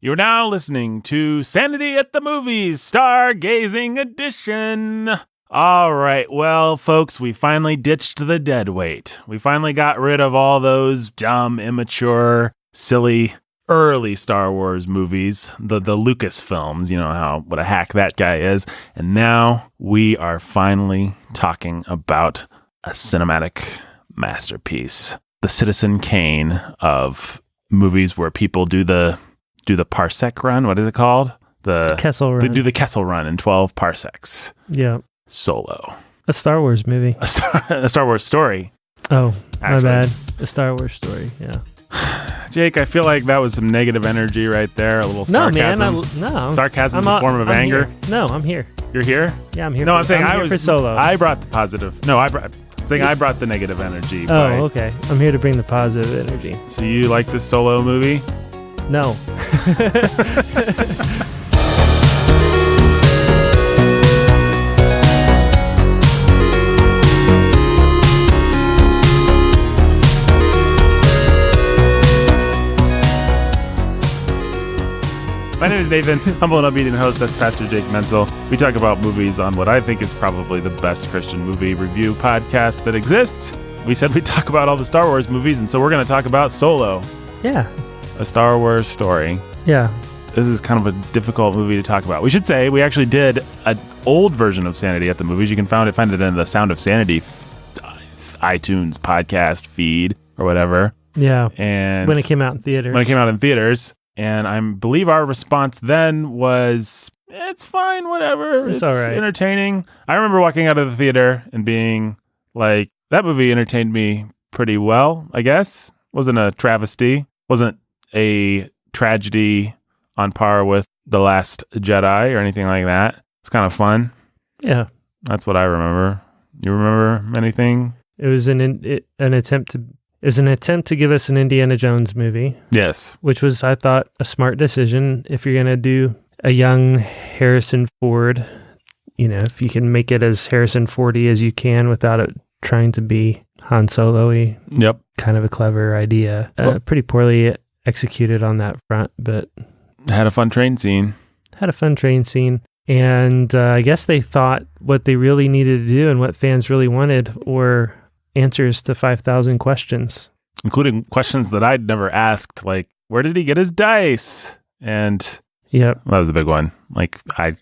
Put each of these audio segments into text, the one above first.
You're now listening to Sanity at the Movies, Stargazing Edition. All right, well, folks, we finally ditched the deadweight. We finally got rid of all those dumb, immature, silly, early Star Wars movies, the Lucas films, you know what a hack that guy is. And now we are finally talking about a cinematic masterpiece, the Citizen Kane of movies where people do the parsec run. What is it called? The Kessel Run. They do the Kessel Run in 12 parsecs. Yeah. Solo. A Star Wars movie. A Star Wars story. Oh, actually. My bad. A Star Wars story, yeah. Jake, I feel like that was some negative energy right there. A little sarcasm. Sarcasm in the form of anger. Here. No, I'm here. You're here? Yeah, I'm here. No, I'm saying I'm here for Solo. I brought the positive. No, I brought the negative energy. Oh, okay. I'm here to bring the positive energy. So you like this Solo movie? No. My name is Nathan, humble and obedient host. That's Pastor Jake Menzel. We talk about movies on what I think is probably the best Christian movie review podcast that exists. We said we'd talk about all the Star Wars movies, and so we're going to talk about Solo. Yeah. A Star Wars story. Yeah. This is kind of a difficult movie to talk about. We should say we actually did an old version of Sanity at the Movies. You can find it in the Sound of Sanity iTunes podcast feed or whatever. Yeah. And when it came out in theaters. And I believe our response then was, it's fine, whatever. It's all right. Entertaining. I remember walking out of the theater and being like, that movie entertained me pretty well, I guess. Wasn't a travesty. Wasn't a tragedy on par with The Last Jedi or anything like that. It's kind of fun. Yeah. That's what I remember. You remember anything? It was an attempt to give us an Indiana Jones movie. Yes. Which was, I thought, a smart decision. If you're going to do a young Harrison Ford, if you can make it as Harrison Fordy as you can without it trying to be Han Solo-y. Yep. Kind of a clever idea. Pretty poorly executed on that front, but... Had a fun train scene. And I guess they thought what they really needed to do and what fans really wanted were answers to 5,000 questions. Including questions that I'd never asked, like, where did he get his dice? And yep. That was the big one. Like, I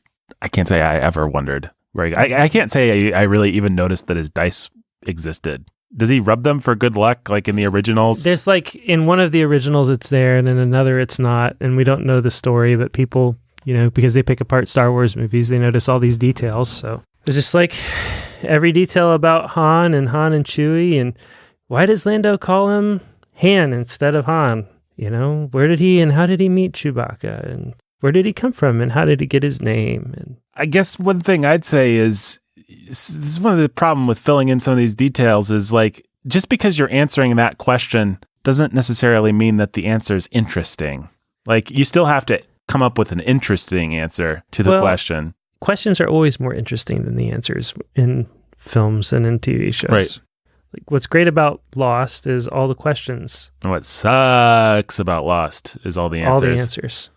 can't say I ever wondered. I can't say I really even noticed that his dice existed. Does he rub them for good luck, like in the originals? There's like, in one of the originals it's there, and in another it's not, and we don't know the story, but people, because they pick apart Star Wars movies, they notice all these details, so it's just like every detail about Han and Chewie, and why does Lando call him Han instead of Han? Where did he and how did he meet Chewbacca, and where did he come from, and how did he get his name? And I guess one thing I'd say is, this is one of the problem with filling in some of these details is like, just because you're answering that question doesn't necessarily mean that the answer is interesting. Like, you still have to come up with an interesting answer to the question. Questions are always more interesting than the answers in films and in TV shows. Right. Like, what's great about Lost is all the questions. And what sucks about Lost is all the answers. All the answers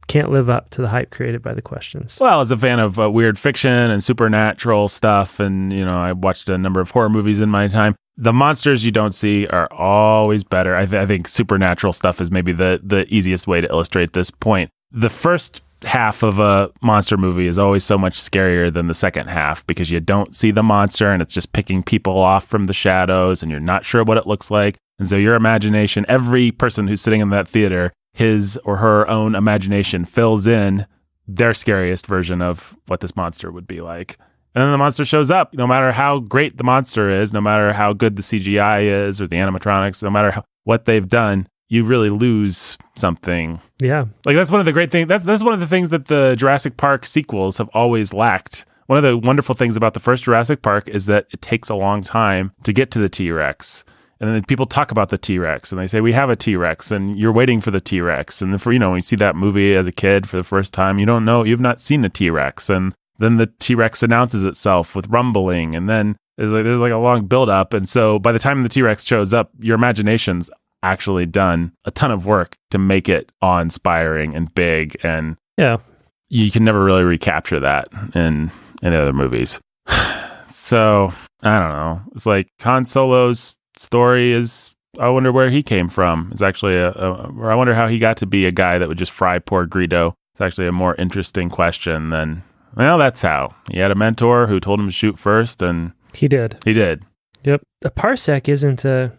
can't live up to the hype created by the questions. Well, as a fan of weird fiction and supernatural stuff, and, I watched a number of horror movies in my time, the monsters you don't see are always better. I think supernatural stuff is maybe the easiest way to illustrate this point. The first half of a monster movie is always so much scarier than the second half because you don't see the monster and it's just picking people off from the shadows and you're not sure what it looks like. And so your imagination, every person who's sitting in that theater, his or her own imagination fills in their scariest version of what this monster would be like. And then the monster shows up. No matter how great the monster is, no matter how good the CGI is or the animatronics, no matter what they've done, you really lose something. Yeah. Like, that's one of the great things. That's one of the things that the Jurassic Park sequels have always lacked. One of the wonderful things about the first Jurassic Park is that it takes a long time to get to the T-Rex. And then people talk about the T-Rex and they say, we have a T-Rex and you're waiting for the T-Rex. And when you see that movie as a kid for the first time, you've not seen the T-Rex. And then the T-Rex announces itself with rumbling. And then there's like a long build up. And so by the time the T-Rex shows up, your imagination's actually done a ton of work to make it awe-inspiring and big, and you can never really recapture that in other movies. So, I don't know. It's like Han Solo's story is, I wonder where he came from. It's actually or I wonder how he got to be a guy that would just fry poor Greedo. It's actually a more interesting question than, well, that's how. He had a mentor who told him to shoot first, and he did. Yep. A parsec isn't a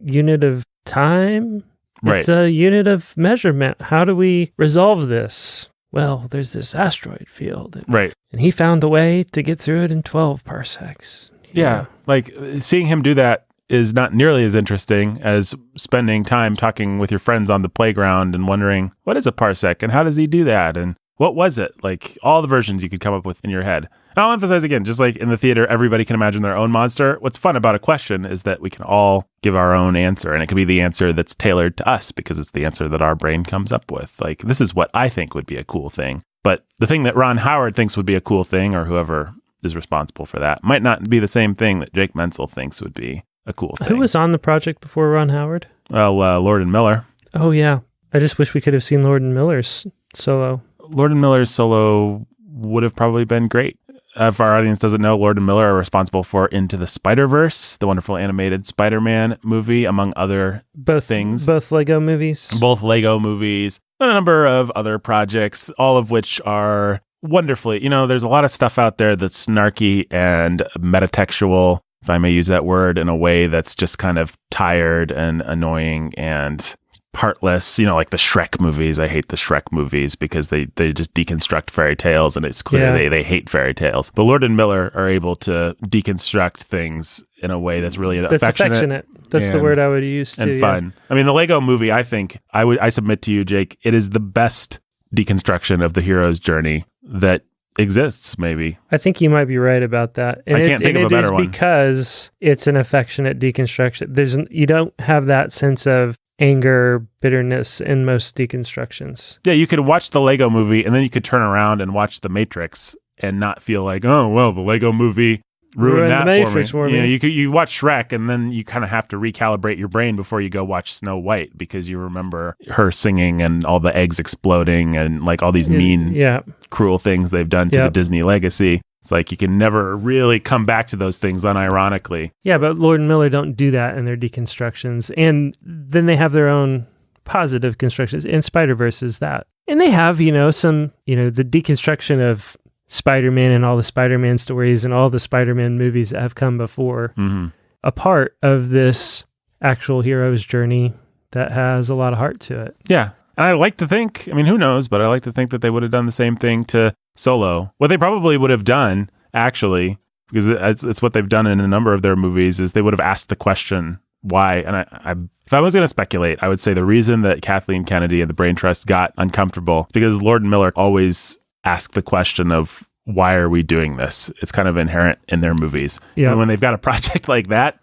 unit of time. Right. It's a unit of measurement. How do we resolve this? Well, there's this asteroid field. Right. And he found the way to get through it in 12 parsecs. Yeah. Like, seeing him do that is not nearly as interesting as spending time talking with your friends on the playground and wondering, what is a parsec and how does he do that? And what was it? Like, all the versions you could come up with in your head. And I'll emphasize again, just like in the theater, everybody can imagine their own monster. What's fun about a question is that we can all give our own answer, and it can be the answer that's tailored to us because it's the answer that our brain comes up with. Like, this is what I think would be a cool thing. But the thing that Ron Howard thinks would be a cool thing, or whoever is responsible for that, might not be the same thing that Jake Menzel thinks would be a cool thing. Who was on the project before Ron Howard? Well, Lord and Miller. Oh, yeah. I just wish we could have seen Lord and Miller's solo. Lord and Miller's solo would have probably been great. If our audience doesn't know, Lord and Miller are responsible for Into the Spider-Verse, the wonderful animated Spider-Man movie, among other things. Both Lego movies. Both Lego movies. And a number of other projects, all of which are wonderfully, there's a lot of stuff out there that's snarky and metatextual, if I may use that word, in a way that's just kind of tired and annoying and heartless, like the Shrek movies. I hate the Shrek movies because they just deconstruct fairy tales, and it's clear they hate fairy tales. But Lord and Miller are able to deconstruct things in a way that's really affectionate. That's the word I would use too. And fun. I mean, the Lego movie, I think, I submit to you, Jake, it is the best deconstruction of the hero's journey that exists, maybe. I think you might be right about that. And I can't think of a better one. It is because it's an affectionate deconstruction. You don't have that sense of anger, bitterness in most deconstructions. Yeah, you could watch the Lego movie and then you could turn around and watch The Matrix and not feel like, oh, well, the Lego movie ruined that for me. You watch Shrek and then you kind of have to recalibrate your brain before you go watch Snow White because you remember her singing and all the eggs exploding and like all these mean, cruel things they've done to the Disney legacy. It's like you can never really come back to those things unironically. Yeah, but Lord and Miller don't do that in their deconstructions. And then they have their own positive constructions. And Spider-Verse is that. And they have, some, the deconstruction of Spider-Man and all the Spider-Man stories and all the Spider-Man movies that have come before. Mm-hmm. A part of this actual hero's journey that has a lot of heart to it. Yeah. And I like to think, who knows, but I like to think that they would have done the same thing to Solo. What they probably would have done, actually, because it's what they've done in a number of their movies, is they would have asked the question, why? And I if I was going to speculate, I would say the reason that Kathleen Kennedy and the Brain Trust got uncomfortable is because Lord and Miller always ask the question of, why are we doing this? It's kind of inherent in their movies. Yeah. And when they've got a project like that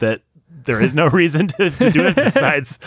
there is no reason to do it besides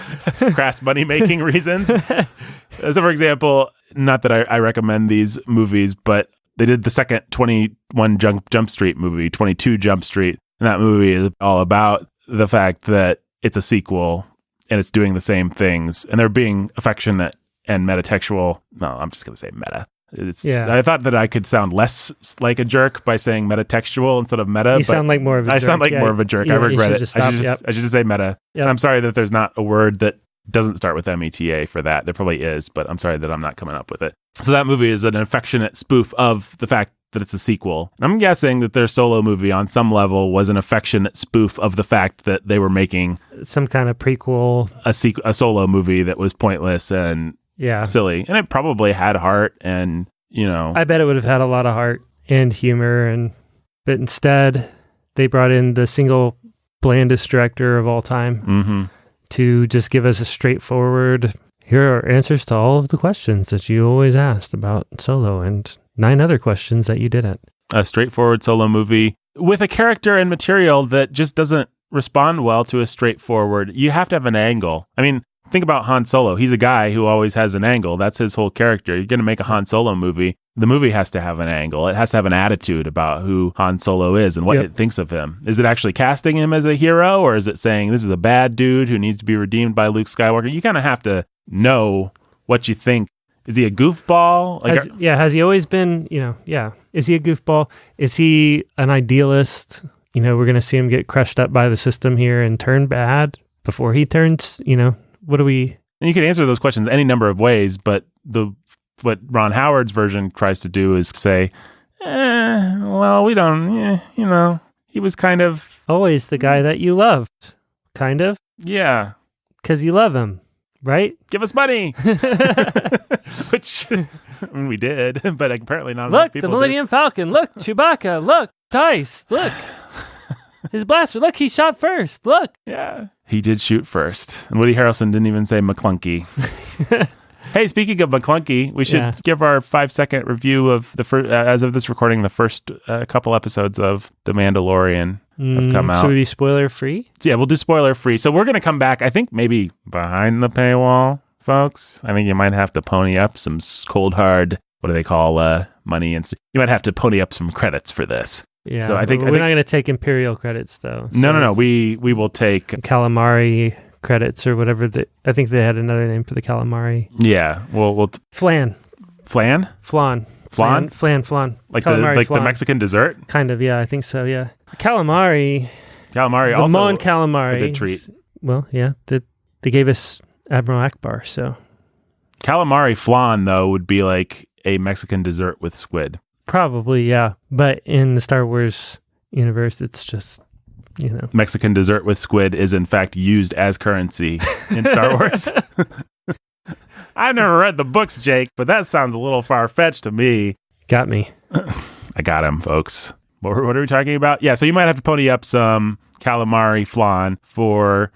crass money-making reasons. So, for example, not that I recommend these movies, but they did the second 21 Jump Street movie, 22 Jump Street. And that movie is all about the fact that it's a sequel and it's doing the same things. And they're being affectionate and metatextual. No, I'm just going to say meta. I thought that I could sound less like a jerk by saying metatextual instead of meta. You sound like more of a jerk. I sound like more of a jerk. I regret it. I should just say meta. Yep. And I'm sorry that there's not a word that doesn't start with META for that. There probably is, but I'm sorry that I'm not coming up with it. So that movie is an affectionate spoof of the fact that it's a sequel. And I'm guessing that their Solo movie on some level was an affectionate spoof of the fact that they were making some kind of prequel, a Solo movie that was pointless and silly. And it probably had heart and, I bet it would have had a lot of heart and humor, but instead they brought in the single blandest director of all time to just give us a straightforward, here are answers to all of the questions that you always asked about Solo and 9 other questions that you didn't. A straightforward Solo movie with a character and material that just doesn't respond well to a straightforward. You have to have an angle. Think about Han Solo. He's a guy who always has an angle. That's his whole character. You're going to make a Han Solo movie. the movie has to have an angle. It has to have an attitude about who Han Solo is and what it thinks of him. Is it actually casting him as a hero, or is it saying this is a bad dude who needs to be redeemed by Luke Skywalker? You kind of have to know what you think. Is he a goofball? Has he always been, is he a goofball? Is he an idealist? We're going to see him get crushed up by the system here and turn bad before he turns, what do we... And you can answer those questions any number of ways, but what Ron Howard's version tries to do is say, we don't, he was kind of... Always the guy that you loved, kind of. Yeah. Because you love him, right? Give us money! Which, we did, but apparently not enough people Look, the Millennium Falcon. Look, Chewbacca. Look, Tice. Look. His blaster. Look, he shot first. Look. Yeah. He did shoot first. And Woody Harrelson didn't even say McClunky. Hey, speaking of McClunky, we should give our 5-second review of the first, as of this recording, the first couple episodes of The Mandalorian have come out. Should we be spoiler free? Yeah, we'll do spoiler free. So we're going to come back, I think maybe behind the paywall, folks. I think you might have to pony up some cold hard, what do they call money? And you might have to pony up some credits for this. Yeah, so I think we're not going to take Imperial credits though. So no. We will take calamari credits or whatever. I think they had another name for the calamari. Yeah, we'll flan. Flan. Like calamari the Mexican dessert. Kind of, yeah. I think so. Yeah, calamari. Calamari the also Mon calamari. A good treat. Well, yeah, they gave us Admiral Akbar, so calamari flan though would be like a Mexican dessert with squid. Probably, yeah. But in the Star Wars universe, it's just, Mexican dessert with squid is in fact used as currency in Star Wars. I've never read the books, Jake, but that sounds a little far-fetched to me. Got me. I got him, folks. What are we talking about? Yeah, so you might have to pony up some calamari flan for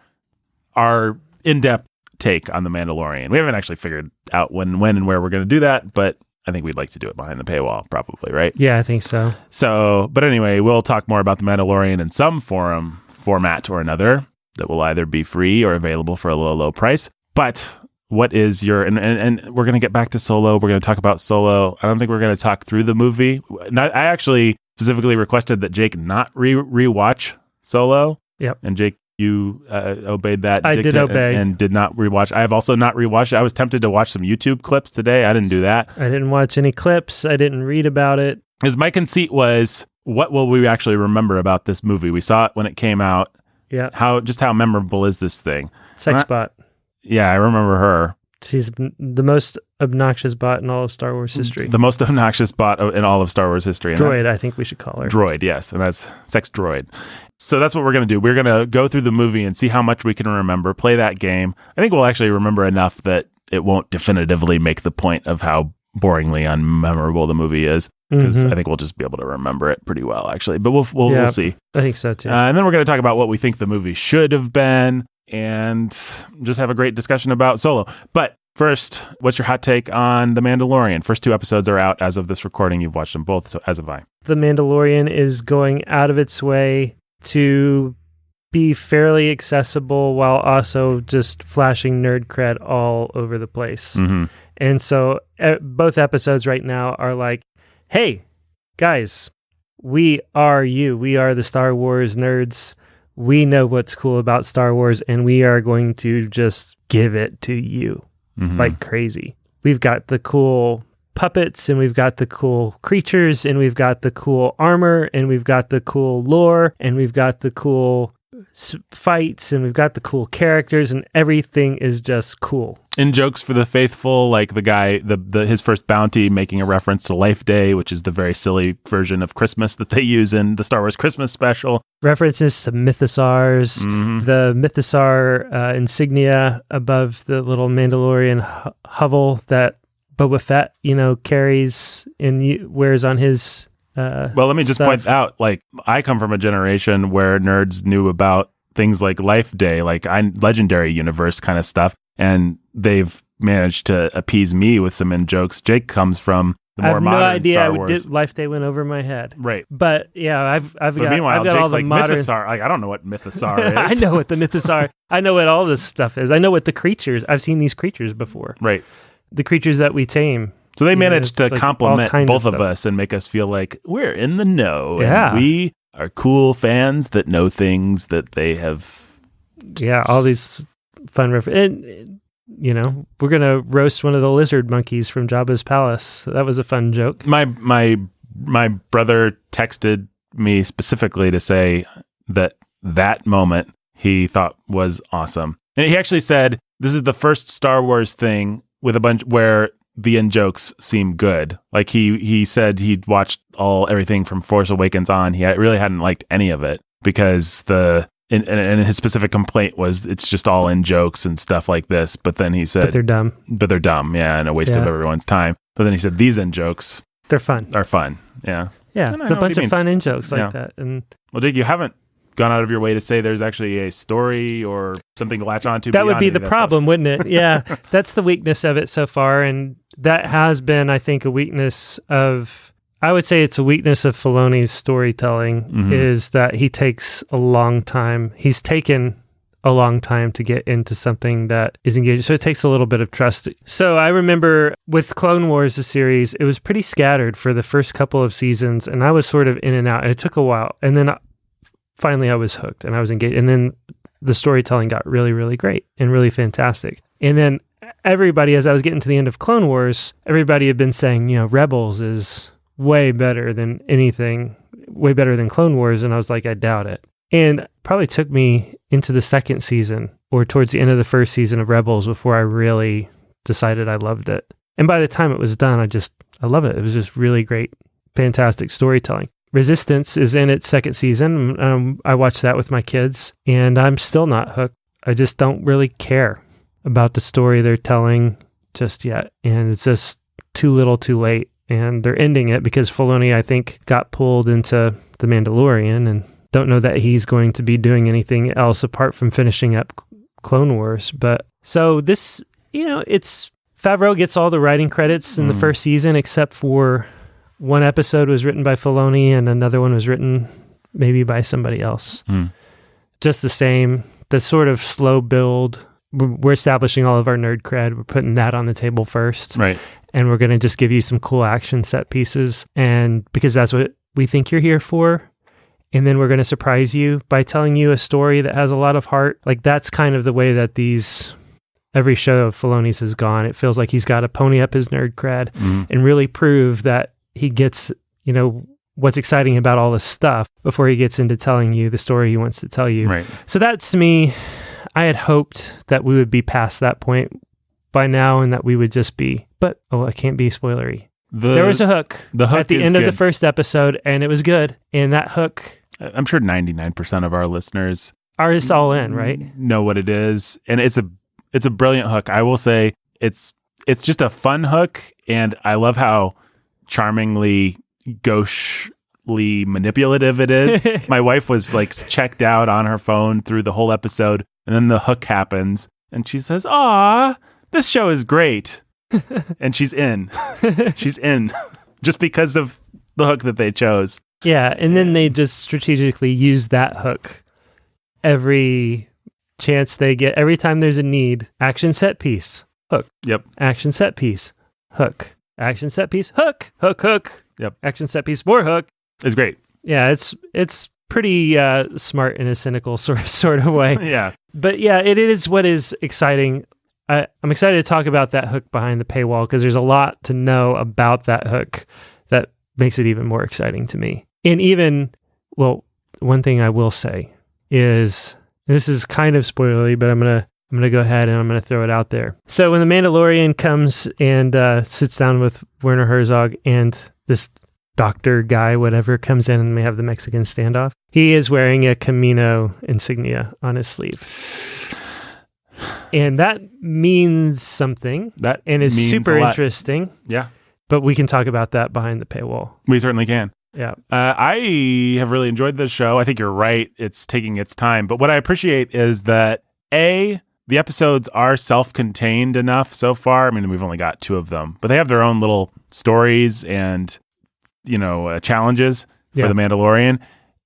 our in-depth take on The Mandalorian. We haven't actually figured out when and where we're going to do that, but I think we'd like to do it behind the paywall, probably, right? Yeah, I think so. But anyway, we'll talk more about The Mandalorian in some format or another that will either be free or available for a low price. But what is your... And we're going to get back to Solo. We're going to talk about Solo. I don't think we're going to talk through the movie. I actually specifically requested that Jake not rewatch Solo. Yep. And Jake, you obeyed that. I did obey. And did not rewatch. I have also not rewatched it. I was tempted to watch some YouTube clips today. I didn't do that. I didn't watch any clips. I didn't read about it. Because my conceit was, what will we actually remember about this movie? We saw it when it came out. Yeah. How memorable is this thing? Sex bot. Yeah, I remember her. She's the most obnoxious bot in all of Star Wars history. The most obnoxious bot in all of Star Wars history. Droid, I think we should call her. Droid, yes. And that's Sex Droid. So that's what we're going to do. We're going to go through the movie and see how much we can remember, play that game. I think we'll actually remember enough that it won't definitively make the point of how boringly unmemorable the movie is. Because I think we'll just be able to remember it pretty well, actually. But we'll see. I think so, too. And then we're going to talk about what we think the movie should have been and just have a great discussion about Solo. But first, what's your hot take on The Mandalorian? First 2 episodes are out as of this recording. You've watched them both, so as have I. The Mandalorian is going out of its way to be fairly accessible while also just flashing nerd cred all over the place. Mm-hmm. And so both episodes right now are like, hey, guys, we are you. We are the Star Wars nerds. We know what's cool about Star Wars, and we are going to just give it to you like crazy. We've got the cool puppets, and we've got the cool creatures, and we've got the cool armor, and we've got the cool lore, and we've got the cool fights, and we've got the cool characters, and everything is just cool. In jokes for the faithful, like the guy, his first bounty making a reference to Life Day, which is the very silly version of Christmas that they use in the Star Wars Christmas special. References to mythosaurs, the mythosaur insignia above the little Mandalorian hovel that Boba Fett, carries and wears on his well, let me just point out, like, I come from a generation where nerds knew about things like Life Day, like Legendary Universe kind of stuff, and they've managed to appease me with some in-jokes. Jake comes from the more modern Star Wars. Life Day went over my head. Right. But yeah, I've got Jake's all the like modern... mythosaur. Like, I don't know what mythosaur is. I know what the mythosaur... I know what all this stuff is. I know what the creatures... I've seen these creatures before. Right. The creatures that we tame. So they managed to like compliment all both of stuff. us and make us feel like we're in the know. Yeah. And we are cool fans that know things that they have. Yeah, all these fun and you know, we're gonna roast one of the lizard monkeys from Jabba's palace. That was a fun joke. My brother texted me specifically to say that moment he thought was awesome. And he actually said, this is the first Star Wars thing with a bunch where the in jokes seem good. Like he said he'd watched everything from Force Awakens on. He really hadn't liked any of it because and his specific complaint was it's just all in jokes and stuff like this. But then he said, but they're dumb. Yeah, and a waste of everyone's time. But then he said these in jokes are fun. Yeah. Yeah, it's a bunch of fun in jokes like that. And well, Jake, you haven't gone out of your way to say there's actually a story or something to latch onto. That would be the problem, wouldn't it? Yeah, that's the weakness of it so far. And that has been, I think, a weakness of, I would say it's a weakness of Filoni's storytelling is that he takes a long time. He's taken a long time to get into something that is engaging. So it takes a little bit of trust. So I remember with Clone Wars, the series, it was pretty scattered for the first couple of seasons. And I was sort of in and out. And it took a while. And then finally I was hooked and I was engaged. And then the storytelling got really, really great and really fantastic. And then everybody, as I was getting to the end of Clone Wars, everybody had been saying, you know, Rebels is way better than anything, way better than Clone Wars. And I was like, I doubt it. And probably took me into the second season or towards the end of the first season of Rebels before I really decided I loved it. And by the time it was done, I love it. It was just really great, fantastic storytelling. Resistance is in its second season. I watched that with my kids and I'm still not hooked. I just don't really care about the story they're telling just yet. And it's just too little too late. And they're ending it because Filoni, I think, got pulled into The Mandalorian and don't know that he's going to be doing anything else apart from finishing up Clone Wars. But so this, you know, it's Favreau gets all the writing credits in the first season, except for one episode was written by Filoni and another one was written maybe by somebody else. Just the same, the sort of slow build. We're establishing all of our nerd cred. We're putting that on the table first. Right. And we're going to just give you some cool action set pieces. And because that's what we think you're here for. And then we're going to surprise you by telling you a story that has a lot of heart. Like that's kind of the way that every show of Filoni's has gone. It feels like he's got to pony up his nerd cred and really prove that he gets, you know, what's exciting about all this stuff before he gets into telling you the story he wants to tell you. Right. So that's to me, I had hoped that we would be past that point by now and that we would just be, but I can't be spoilery. There was a hook, at the end of the first episode and it was good. And that hook, I'm sure 99% of our listeners are just all in, right? Know what it is. And it's a brilliant hook. I will say it's just a fun hook. And I love how charmingly gauchely manipulative it is. My wife was like checked out on her phone through the whole episode. And then the hook happens and she says, "Aw, this show is great." And she's in. She's in just because of the hook that they chose. Yeah, and then they just strategically use that hook every chance they get. Every time there's a need, action set piece, hook. Yep. Action set piece, hook. Action set piece, hook. Hook, hook. Yep. Action set piece, more hook. It's great. Yeah, it's pretty smart in a cynical sort of way. Yeah. But yeah, it is what is exciting. I'm excited to talk about that hook behind the paywall because there's a lot to know about that hook that makes it even more exciting to me. And even, well, one thing I will say is, this is kind of spoilery, but I'm gonna go ahead and I'm gonna throw it out there. So when the Mandalorian comes and sits down with Werner Herzog and this doctor guy, whatever, comes in and we have the Mexican standoff, he is wearing a Camino insignia on his sleeve. And that means something. That and is means super a lot. Interesting. Yeah. But we can talk about that behind the paywall. We certainly can. Yeah. I have really enjoyed this show. I think you're right. It's taking its time. But what I appreciate is that, the episodes are self-contained enough so far. I mean, we've only got 2 of them, but they have their own little stories and, you know, challenges for The Mandalorian.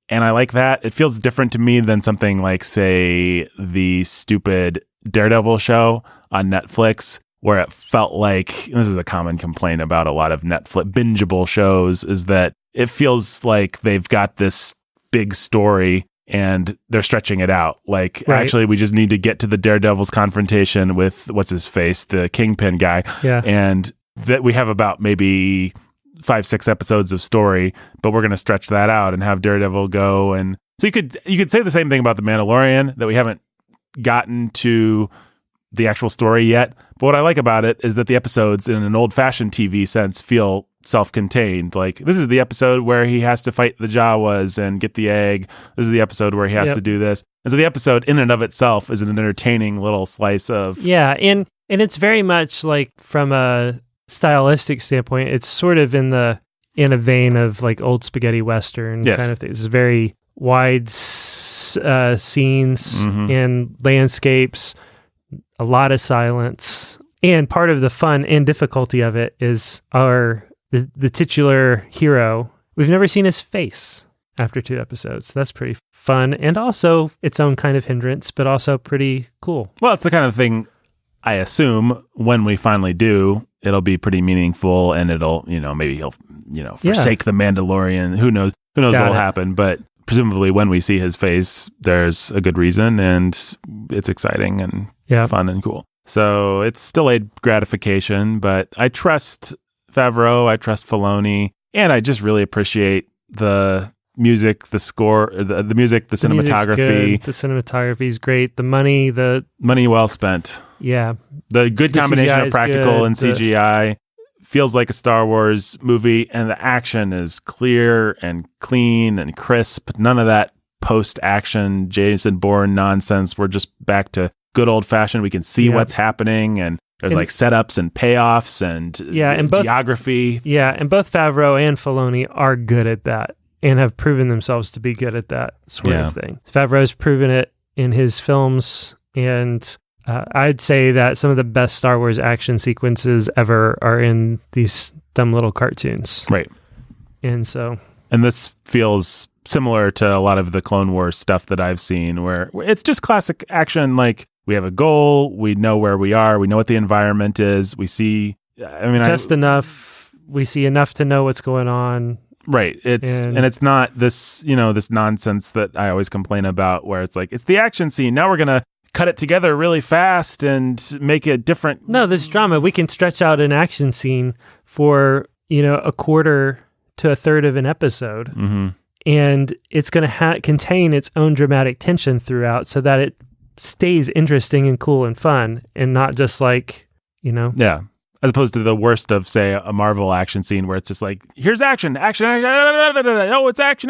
And I like that. It feels different to me than something like, say, the stupid Daredevil show on Netflix, where it felt like, and this is a common complaint about a lot of Netflix bingeable shows, is that it feels like they've got this big story and they're stretching it out. Like, actually, we just need to get to the Daredevil's confrontation with what's his face, the Kingpin guy. Yeah. And that we have about maybe 5-6 episodes of story, but we're going to stretch that out and have Daredevil go. And so you could say the same thing about the Mandalorian, that we haven't gotten to the actual story yet. But what I like about it is that the episodes, in an old-fashioned TV sense, feel self-contained. Like, this is the episode where he has to fight the Jawas and get the egg. This is the episode where he has to do this. And so the episode in and of itself is an entertaining little slice of... Yeah, and it's very much like, from a stylistic standpoint, it's sort of in a vein of like old spaghetti western kind of thing. It's very wide scenes and landscapes, a lot of silence. And part of the fun and difficulty of it is the titular hero. We've never seen his face after 2 episodes. That's pretty fun, and also its own kind of hindrance, but also pretty cool. Well, it's the kind of thing, I assume, when we finally do, it'll be pretty meaningful, and it'll, maybe he'll, forsake the Mandalorian. Who knows what will happen, but presumably when we see his face, there's a good reason, and it's exciting and fun and cool. So it's delayed gratification, but I trust Favreau, I trust Filoni, and I just really appreciate the music, the score, the music, the cinematography. The cinematography is great. The money well spent. Yeah. The good combination of practical and CGI feels like a Star Wars movie, and the action is clear and clean and crisp. None of that post-action Jason Bourne nonsense. We're just back to good old-fashioned. We can see what's happening, and there's like setups and payoffs and geography. And both Favreau and Filoni are good at that and have proven themselves to be good at that sort of thing. Favreau's proven it in his films, and I'd say that some of the best Star Wars action sequences ever are in these dumb little cartoons. Right. And this feels similar to a lot of the Clone Wars stuff that I've seen, where it's just classic action. Like, we have a goal, we know where we are, we know what the environment is, we see, enough, we see enough to know what's going on. Right. It's not this, this nonsense that I always complain about, where it's like, it's the action scene, now we're going to cut it together really fast and make it different. No, this drama, we can stretch out an action scene for, a quarter to a third of an episode. Mm-hmm. And it's going to contain its own dramatic tension throughout, so that it stays interesting and cool and fun, and not just like, Yeah. As opposed to the worst of, say, a Marvel action scene where it's just like, here's action. Oh, it's action.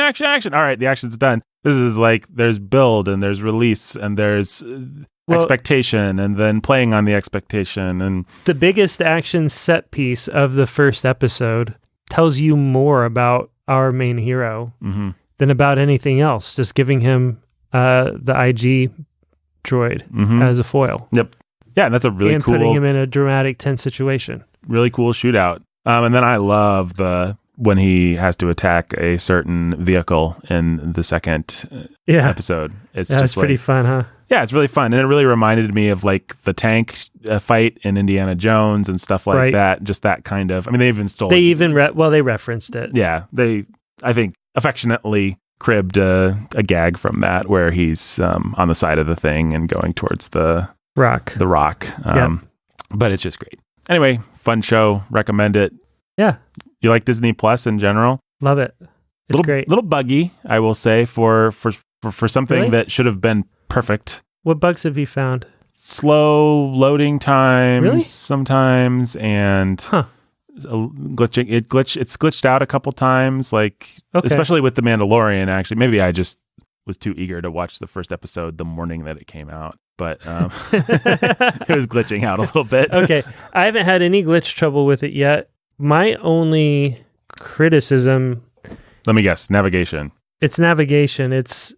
All right, the action's done. This is like, there's build and there's release and there's expectation, and then playing on the expectation. And the biggest action set piece of the first episode tells you more about our main hero than about anything else, just giving him the IG droid as a foil. Yep. Yeah, and that's a really cool... And putting him in a dramatic, tense situation. Really cool shootout. And then I love when he has to attack a certain vehicle in the second episode. It's just pretty fun, huh? Yeah, it's really fun. And it really reminded me of like the tank fight in Indiana Jones and stuff like that. Just that kind of... I mean, they even stole... They referenced it. Yeah, they, I think, affectionately cribbed a gag from that, where he's on the side of the thing and going towards the rock. But it's just great. Anyway, fun show. Recommend it. Yeah. You like Disney Plus in general? Love it. It's great. Little buggy, I will say, for something that should have been perfect. What bugs have you found? Slow loading times sometimes, and glitching. It's glitched out a couple times, especially with The Mandalorian. Actually, maybe I just was too eager to watch the first episode the morning that it came out. But it was glitching out a little bit. Okay. I haven't had any glitch trouble with it yet. My only criticism... Let me guess. Navigation. It's navigation.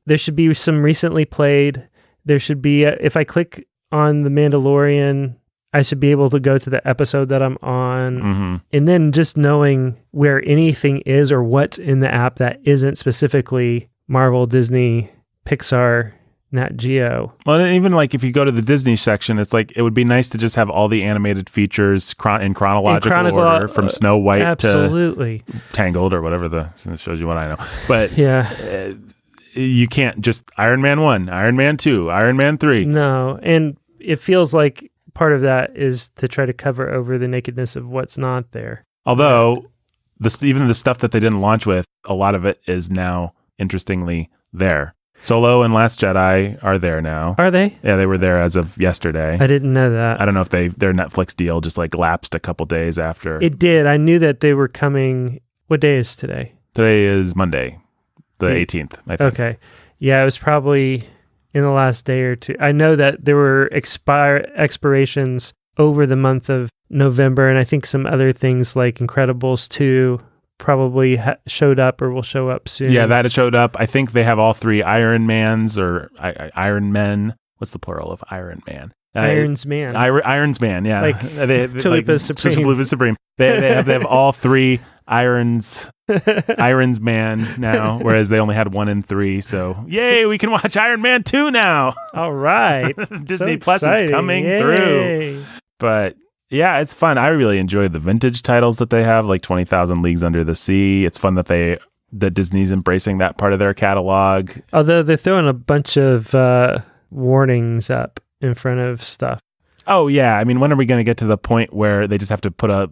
There should be some recently played. There should be... if I click on The Mandalorian, I should be able to go to the episode that I'm on. Mm-hmm. And then just knowing where anything is or what's in the app that isn't specifically Marvel, Disney, Pixar Nat Geo. Well, even like if you go to the Disney section, it's like it would be nice to just have all the animated features in chronological order from Snow White to Tangled or whatever it shows you what I know. But yeah, you can't just Iron Man 1, Iron Man 2, Iron Man 3. No, and it feels like part of that is to try to cover over the nakedness of what's not there. Although even the stuff that they didn't launch with, a lot of it is now interestingly there. Solo and Last Jedi are there now. Are they? Yeah, they were there as of yesterday. I didn't know that. I don't know if their Netflix deal just like lapsed a couple days after. It did. I knew that they were coming. What day is today? Today is Monday, the 18th, I think. Okay. Yeah, it was probably in the last day or two. I know that there were expirations over the month of November, and I think some other things like Incredibles 2 probably showed up or will show up soon. Yeah, that showed up. I think they have all 3 Iron Mans or Iron Men. What's the plural of Iron Man? Irons Man. Irons Man, yeah. Like Chalupa Supreme. Chalupa Supreme. They have all 3 Irons Man now, whereas they only had 1 and 3. So, yay, we can watch Iron Man 2 now. All right. Disney Plus is coming through. But yeah, it's fun. I really enjoy the vintage titles that they have, like 20,000 Leagues Under the Sea. It's fun that Disney's embracing that part of their catalog. Although they're throwing a bunch of warnings up in front of stuff. Oh, yeah. I mean, when are we going to get to the point where they just have to put a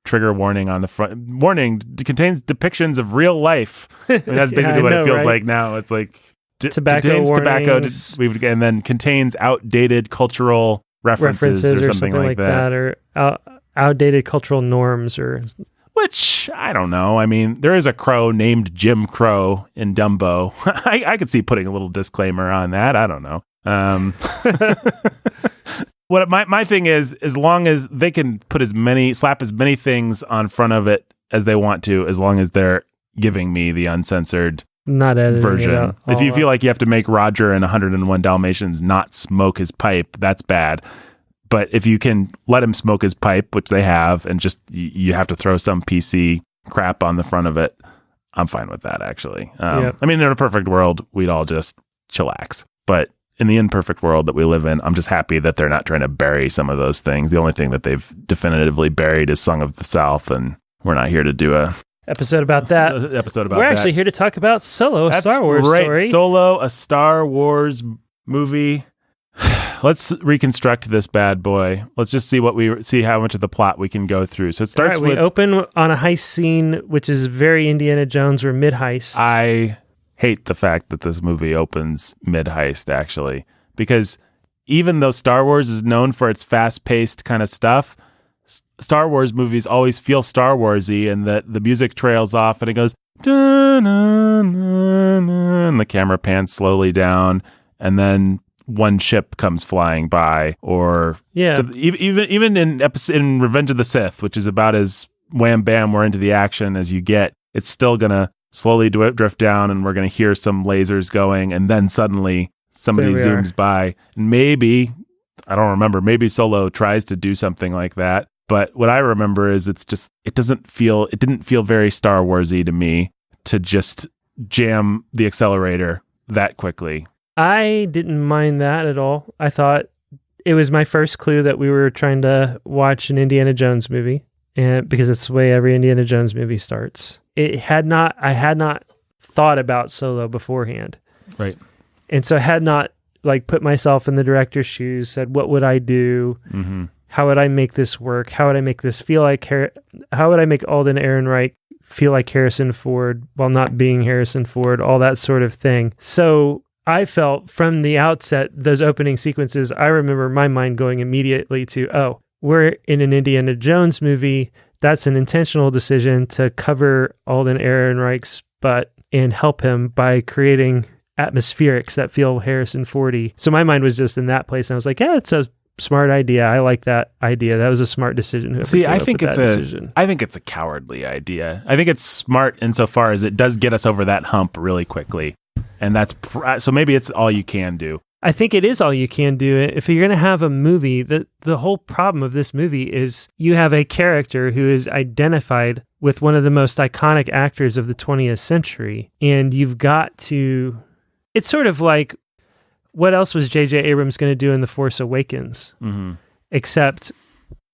trigger warning on the front? Warning contains depictions of real life. I mean, that's basically what it feels like now. It's like tobacco warnings. And then contains outdated cultural references or something like that. Or outdated cultural norms Which, I don't know. I mean, there is a crow named Jim Crow in Dumbo. I could see putting a little disclaimer on that. I don't know. What my thing is, as long as they can slap as many things on front of it as they want to, as long as they're giving me the uncensored not version. If you feel like you have to make Roger in 101 Dalmatians not smoke his pipe, that's bad. But if you can let him smoke his pipe, which they have, and just you have to throw some PC crap on the front of it, I'm fine with that, actually. I mean, in a perfect world, we'd all just chillax. But in the imperfect world that we live in, I'm just happy that they're not trying to bury some of those things. The only thing that they've definitively buried is Song of the South, and we're not here to do a episode about that. We're actually here to talk about Solo, a Star Wars story. Solo, a Star Wars movie. Let's reconstruct this bad boy. Let's just see how much of the plot we can go through. So it starts with... We open on a heist scene, which is very Indiana Jones. We're mid-heist. I hate the fact that this movie opens mid-heist, actually. Because even though Star Wars is known for its fast-paced kind of stuff, Star Wars movies always feel Star Wars-y, and the music trails off and it goes... And the camera pans slowly down, and then one ship comes flying by, or even in Revenge of the Sith, which is about as wham bam we're into the action as you get, it's still gonna slowly drift down, and we're gonna hear some lasers going, and then suddenly somebody zooms by. And maybe, I don't remember, maybe Solo tries to do something like that, but what I remember is it didn't feel very Star Wars-y to me to just jam the accelerator that quickly. I didn't mind that at all. I thought it was my first clue that we were trying to watch an Indiana Jones movie, and because it's the way every Indiana Jones movie starts. I had not thought about Solo beforehand. Right. And so I had not put myself in the director's shoes, said, what would I do? Mm-hmm. How would I make this work? How would I make this feel like how would I make Alden Ehrenreich feel like Harrison Ford while not being Harrison Ford? All that sort of thing. So I felt from the outset, those opening sequences, I remember my mind going immediately to, we're in an Indiana Jones movie. That's an intentional decision to cover Alden Ehrenreich's butt and help him by creating atmospherics that feel Harrison Fordy. So my mind was just in that place. And I was like, yeah, it's a smart idea. I like that idea. That was a smart decision. See, I think it's a cowardly idea. I think it's smart insofar as it does get us over that hump really quickly. And so maybe it's all you can do. I think it is all you can do. If you're going to have a movie, the whole problem of this movie is you have a character who is identified with one of the most iconic actors of the 20th century. And you've got to... It's sort of like what else was J.J. Abrams going to do in The Force Awakens except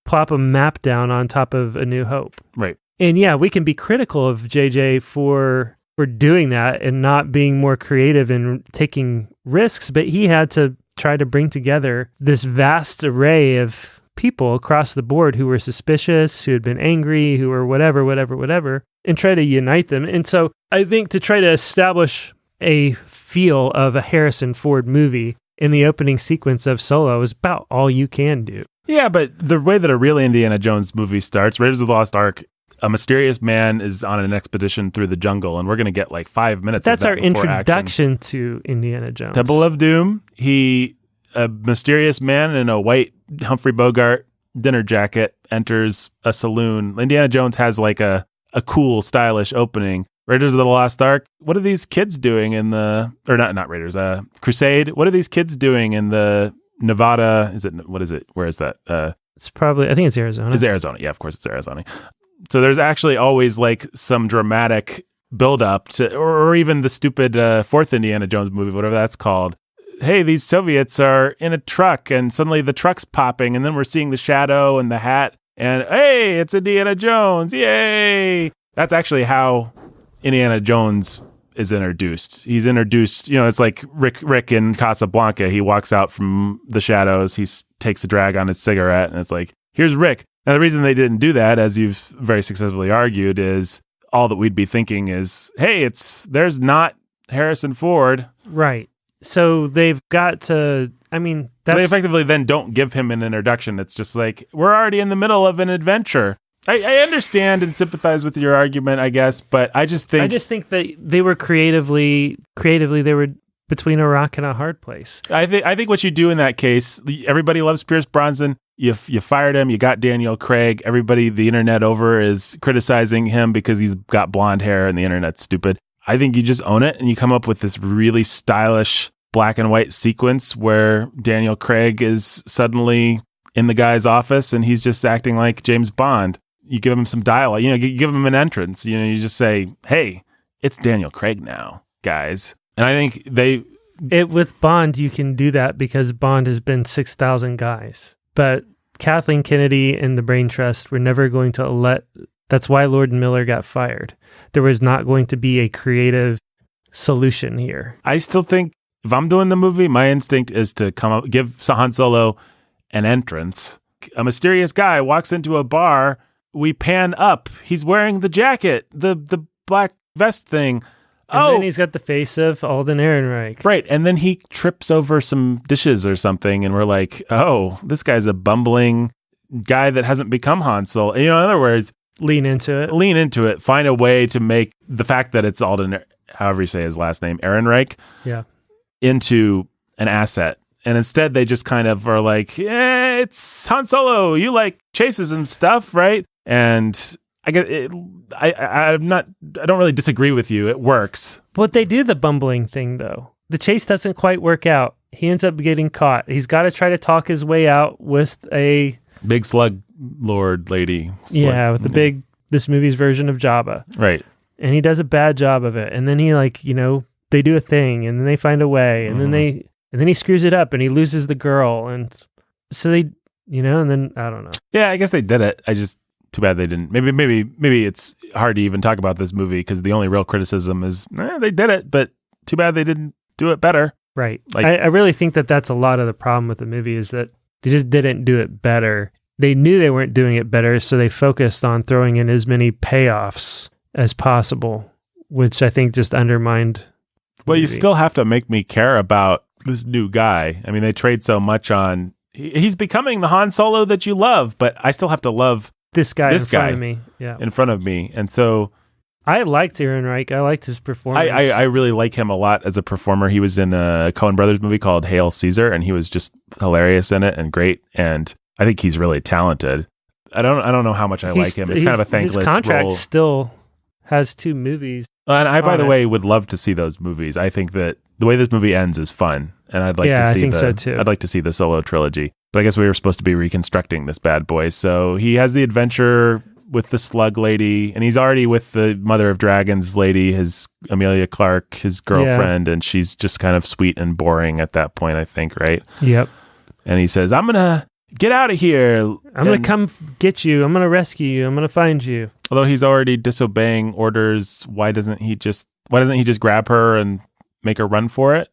plop a map down on top of A New Hope? Right. And yeah, we can be critical of J.J. for doing that and not being more creative and taking risks, but he had to try to bring together this vast array of people across the board who were suspicious, who had been angry, who were whatever, and try to unite them. And so I think to try to establish a feel of a Harrison Ford movie in the opening sequence of Solo is about all you can do. Yeah, but the way that a real Indiana Jones movie starts, Raiders of the Lost Ark, a mysterious man is on an expedition through the jungle, and we're going to get like 5 minutes That's of that our before introduction action. to Indiana Jones. Temple of Doom, a mysterious man in a white Humphrey Bogart dinner jacket enters a saloon. Indiana Jones has like a cool, stylish opening. Raiders of the Lost Ark, what are these kids doing in not Raiders, Crusade, what are these kids doing in the Nevada, where is that? It's probably, I think it's Arizona. It's Arizona, yeah, of course it's Arizona. So there's actually always like some dramatic build-up to, or even the stupid fourth Indiana Jones movie, whatever that's called. Hey, these Soviets are in a truck, and suddenly the truck's popping, and then we're seeing the shadow and the hat, and hey, it's Indiana Jones, yay! That's actually how Indiana Jones is introduced. He's introduced, it's like Rick in Casablanca. He walks out from the shadows, he takes a drag on his cigarette, and it's like, here's Rick. Now, the reason they didn't do that, as you've very successfully argued, is all that we'd be thinking is, hey, there's not Harrison Ford. Right. So they've got to, They effectively then don't give him an introduction. It's just like, we're already in the middle of an adventure. I understand and sympathize with your argument, I guess, but I just think that they were creatively, they were between a rock and a hard place. I think what you do in that case, everybody loves Pierce Brosnan. You fired him. You got Daniel Craig. Everybody, the internet over, is criticizing him because he's got blonde hair and the internet's stupid. I think you just own it and you come up with this really stylish black and white sequence where Daniel Craig is suddenly in the guy's office and he's just acting like James Bond. You give him some dialogue. You give him an entrance. You just say, "Hey, it's Daniel Craig now, guys." And I think with Bond, you can do that because Bond has been 6,000 guys. But Kathleen Kennedy and the Brain Trust were never going to let... That's why Lord and Miller got fired. There was not going to be a creative solution here. I still think if I'm doing the movie, my instinct is to give Han Solo an entrance. A mysterious guy walks into a bar. We pan up. He's wearing the jacket, the black vest thing. And then he's got the face of Alden Ehrenreich. Right. And then he trips over some dishes or something. And we're like, oh, this guy's a bumbling guy that hasn't become Han Solo. In other words, lean into it. Find a way to make the fact that it's Alden, however you say his last name, Ehrenreich, into an asset. And instead, they just kind of are like, it's Han Solo. You like chases and stuff, right? And I don't really disagree with you. It works. But they do the bumbling thing, though. The chase doesn't quite work out. He ends up getting caught. He's got to try to talk his way out with a big slug lord lady. This movie's version of Jabba. Right. And he does a bad job of it. And then he they do a thing and then they find a way and then he screws it up and he loses the girl. And so they, and then I don't know. Yeah, I guess they did it. Too bad they didn't. Maybe it's hard to even talk about this movie because the only real criticism is they did it, but too bad they didn't do it better. Right. I really think that that's a lot of the problem with the movie is that they just didn't do it better. They knew they weren't doing it better, so they focused on throwing in as many payoffs as possible, which I think just undermined. Well, you still have to make me care about this new guy. I mean, they trade so much on he's becoming the Han Solo that you love, but I still have to love this guy in front of me. Yeah. In front of me. And so I liked Ehrenreich. I liked his performance. I really like him a lot as a performer. He was in a Coen Brothers movie called Hail Caesar, and he was just hilarious in it and great. And I think he's really talented. I don't know how much I like him. It's kind of a thankless his contract role. Still has 2 movies. And I, by the way, would love to see those movies. I think that the way this movie ends is fun, and I'd like to see. I think so too. I'd like to see the Solo trilogy. But I guess we were supposed to be reconstructing this bad boy. So he has the adventure with the slug lady, and he's already with the Mother of Dragons lady, his Amelia Clark, his girlfriend, and she's just kind of sweet and boring at that point, I think, right? Yep. And he says, I'm going to get out of here. I'm going to come get you. I'm going to rescue you. I'm going to find you. Although he's already disobeying orders, why doesn't he just grab her and make her run for it?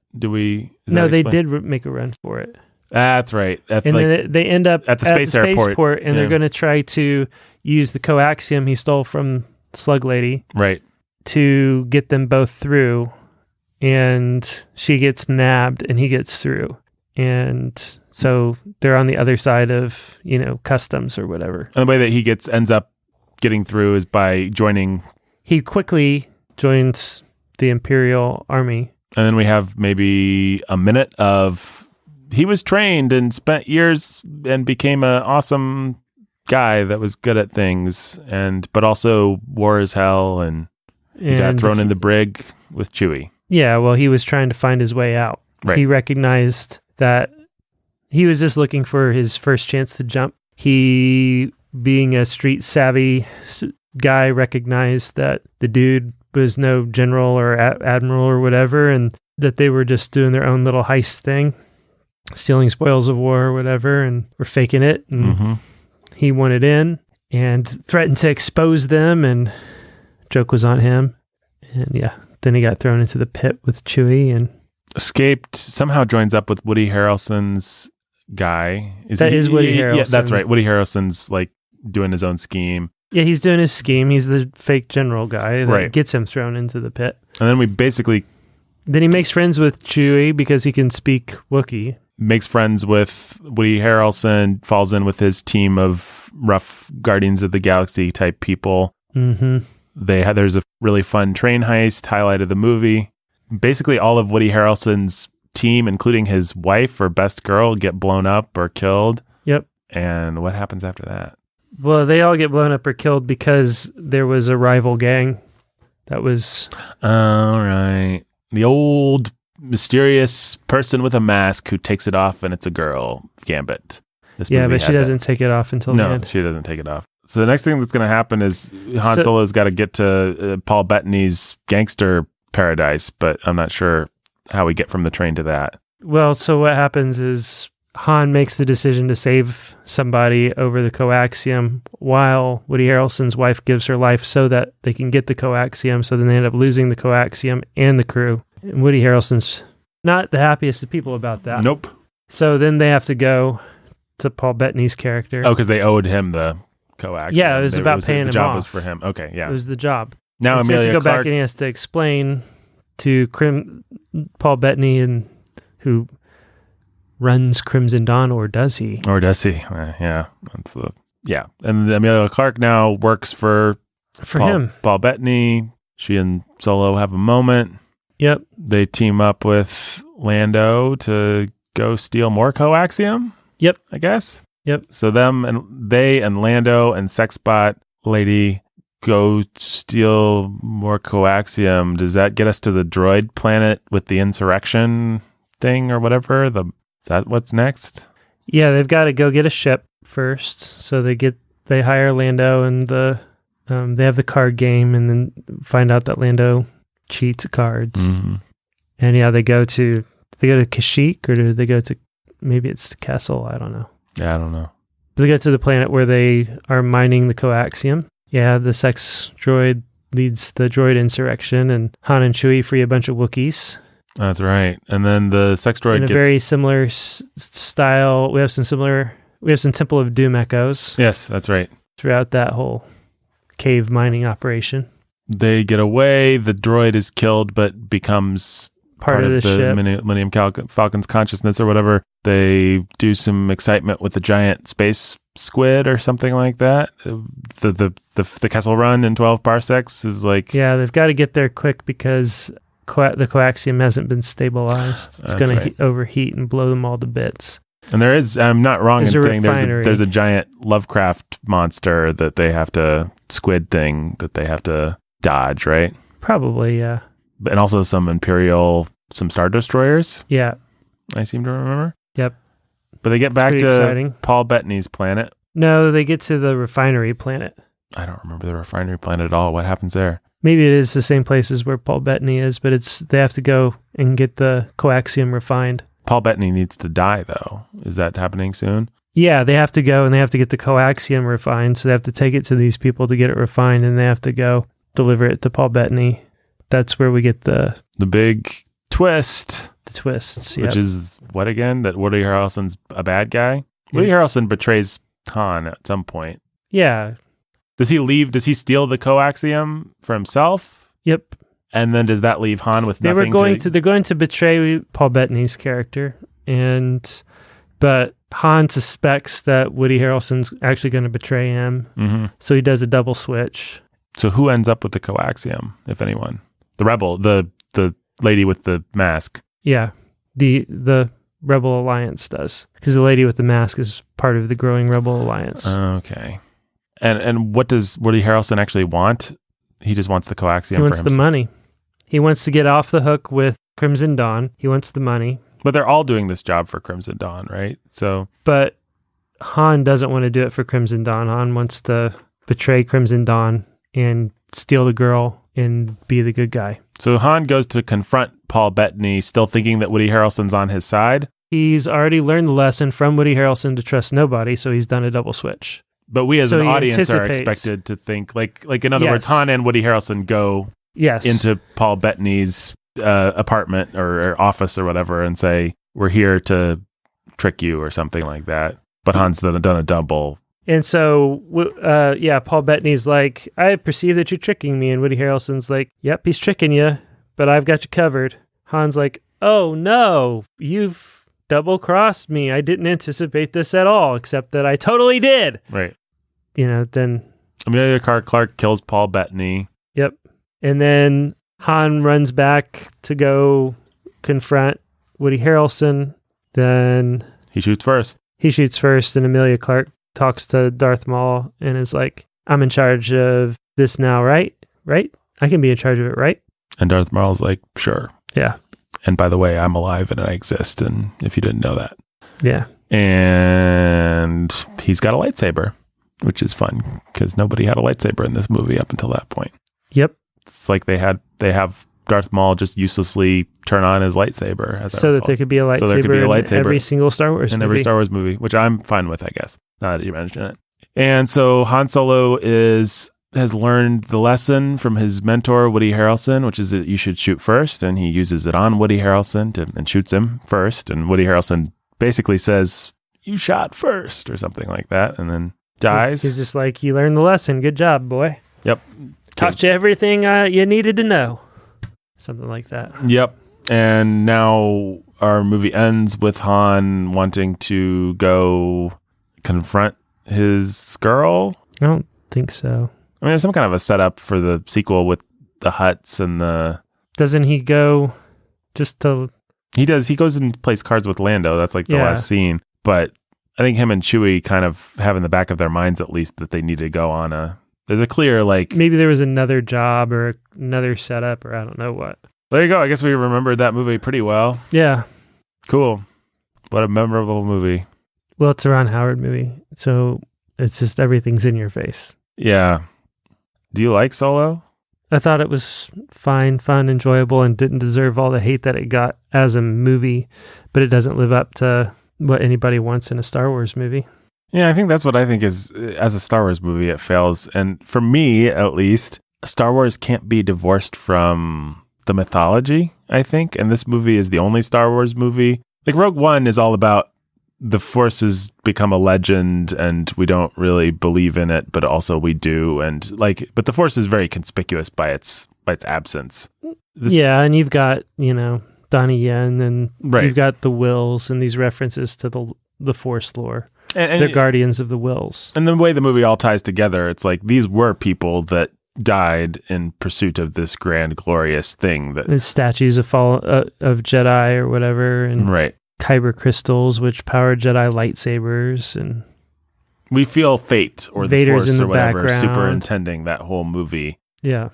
No, they did make a run for it. That's right. Then they end up at the space airport, and they're going to try to use the coaxium he stole from the slug lady, right, to get them both through. And she gets nabbed, and he gets through, and so they're on the other side of customs or whatever. And the way that he ends up getting through is by joining. He quickly joins the Imperial Army, and then we have maybe a minute of. He was trained and spent years and became an awesome guy that was good at things, but also war as hell, and he got thrown in the brig with Chewie. Yeah, well, he was trying to find his way out. Right. He recognized that he was just looking for his first chance to jump. He, being a street savvy guy, recognized that the dude was no general or admiral or whatever, and that they were just doing their own little heist thing. Stealing spoils of war or whatever, and were faking it. And he wanted in and threatened to expose them, and joke was on him. And then he got thrown into the pit with Chewie and escaped. Somehow joins up with Woody Harrelson's guy. That is Woody Harrelson. Yeah, that's right. Woody Harrelson's like doing his own scheme. Yeah, he's doing his scheme. He's the fake general guy that gets him thrown into the pit. And then we basically. Then he makes friends with Chewie because he can speak Wookiee. Makes friends with Woody Harrelson, falls in with his team of rough Guardians of the Galaxy type people. Mm-hmm. There's a really fun train heist, highlight of the movie. Basically, all of Woody Harrelson's team, including his wife or best girl, get blown up or killed. Yep. And what happens after that? Well, they all get blown up or killed because there was a rival gang that was... All right. The old... mysterious person with a mask who takes it off, and it's a girl, Gambit. But she doesn't take it off until the end. No, she doesn't take it off. So the next thing that's going to happen is Han Solo's got to get to Paul Bettany's gangster paradise, but I'm not sure how we get from the train to that. Well, so what happens is Han makes the decision to save somebody over the coaxium while Woody Harrelson's wife gives her life so that they can get the coaxium, so then they end up losing the coaxium and the crew. And Woody Harrelson's not the happiest of people about that. Nope. So then they have to go to Paul Bettany's character. Oh, because they owed him the coaxium. Yeah, it was about paying him off. The job was for him. Okay, yeah. It was the job. Now Amelia Amelia Clark... go Clark... back and he has to explain to Paul Bettany, and who runs Crimson Dawn, or does he? Yeah. Yeah. And Amelia Clark now works for him. Paul Bettany. She and Solo have a moment. Yep. They team up with Lando to go steal more coaxium. Yep. I guess. Yep. So they and Lando and Sexbot Lady go steal more coaxium. Does that get us to the droid planet with the insurrection thing or whatever? Is that what's next? Yeah, they've got to go get a ship first. So they hire Lando, and they have the card game, and then find out that Lando cheats cards. Mm-hmm. And they go to Kashyyyk, or do they go to, maybe it's the castle? I don't know. Yeah, I don't know. But they go to the planet where they are mining the coaxium. Yeah, the sex droid leads the droid insurrection, and Han and Chewie free a bunch of Wookiees. That's right. And then the sex droid gets... very similar style. We have some Temple of Doom echoes. Yes, that's right. Throughout that whole cave mining operation. They get away. The droid is killed, but becomes part of the ship. Millennium Falcon's consciousness or whatever. They do some excitement with the giant space squid or something like that. The Kessel Run in 12 parsecs is like... Yeah, they've got to get there quick because the coaxium hasn't been stabilized. It's going to overheat and blow them all to bits. And there is, I'm not wrong in saying there's a giant Lovecraft monster that they have to, squid thing that they have to dodge, right? Probably, yeah. And also some Star Destroyers. Yeah. I seem to remember. Yep. But they get back to Paul Bettany's planet. No, they get to the refinery planet. I don't remember the refinery plant at all. What happens there? Maybe it is the same places where Paul Bettany is, but they have to go and get the coaxium refined. Paul Bettany needs to die, though. Is that happening soon? Yeah, they have to go and they have to get the coaxium refined. So they have to take it to these people to get it refined, and they have to go deliver it to Paul Bettany. That's where we get the big twist. The twists, yep. Which is what again? That Woody Harrelson's a bad guy? Woody Harrelson betrays Han at some point. Yeah. Does he leave? Does he steal the coaxium for himself? Yep. And then does that leave Han with nothing? They're going to betray Paul Bettany's character, but Han suspects that Woody Harrelson's actually going to betray him. Mm-hmm. So he does a double switch. So who ends up with the coaxium, if anyone? The rebel, the lady with the mask. Yeah, the Rebel Alliance does, because the lady with the mask is part of the growing Rebel Alliance. Okay. And what does Woody Harrelson actually want? He just wants the coaxium. He wants the money. He wants to get off the hook with Crimson Dawn. He wants the money. But they're all doing this job for Crimson Dawn, right? But Han doesn't want to do it for Crimson Dawn. Han wants to betray Crimson Dawn and steal the girl and be the good guy. So Han goes to confront Paul Bettany, still thinking that Woody Harrelson's on his side. He's already learned the lesson from Woody Harrelson to trust nobody, so he's done a double switch. But we as an audience are expected to think, like in other words, Han and Woody Harrelson go into Paul Bettany's apartment or office or whatever and say, we're here to trick you or something like that. But Han's done a double. And so, Paul Bettany's like, I perceive that you're tricking me. And Woody Harrelson's like, yep, he's tricking you, but I've got you covered. Han's like, oh no, you've double-crossed me. I didn't anticipate this at all, except that I totally did. Right. Then Amelia Clark kills Paul Bettany. Yep. And then Han runs back to go confront Woody Harrelson. Then he shoots first. And Amelia Clark talks to Darth Maul and is like, I'm in charge of this now, right? Right? I can be in charge of it, right? And Darth Maul's like, sure. Yeah. And by the way, I'm alive and I exist. And if you didn't know that. Yeah. And he's got a lightsaber, which is fun because nobody had a lightsaber in this movie up until that point. Yep. It's like they have Darth Maul just uselessly turn on his lightsaber. So that there could be a lightsaber in every single Star Wars movie. Every Star Wars movie, which I'm fine with, I guess, now that you mention it. And so Han Solo has learned the lesson from his mentor, Woody Harrelson, which is that you should shoot first. And he uses it on Woody Harrelson and shoots him first. And Woody Harrelson basically says, you shot first or something like that. And then dies. He's just like, you learned the lesson. Good job, boy. Yep. Taught you everything you needed to know. Something like that. Yep. And now our movie ends with Han wanting to go confront his girl. I don't think so. I mean, there's some kind of a setup for the sequel with the huts and the... Doesn't he go just to... He does. He goes and plays cards with Lando. That's like the last scene. But I think him and Chewie kind of have in the back of their minds at least that they need to go on a... There's a clear, like... Maybe there was another job or another setup or I don't know what. There you go. I guess we remembered that movie pretty well. Yeah. Cool. What a memorable movie. Well, it's a Ron Howard movie, so it's just everything's in your face. Yeah. Do you like Solo? I thought it was fine, fun, enjoyable, and didn't deserve all the hate that it got as a movie, but it doesn't live up to what anybody wants in a Star Wars movie. Yeah, I think that's what I think is, as a Star Wars movie, it fails. And for me, at least, Star Wars can't be divorced from the mythology, I think. And this movie is the only Star Wars movie. Like Rogue One is all about the Force has become a legend and we don't really believe in it, but also we do. And but the Force is very conspicuous by its absence. And you've got, Donnie Yen and you've got the Wills and these references to the Force lore. And they're guardians of the Wills. And the way the movie all ties together, it's like these were people that died in pursuit of this grand, glorious thing. And statues of Jedi or whatever. And Kyber crystals, which power Jedi lightsabers. And we feel fate or the Vader's Force in the or whatever background. Superintending that whole movie. Yeah.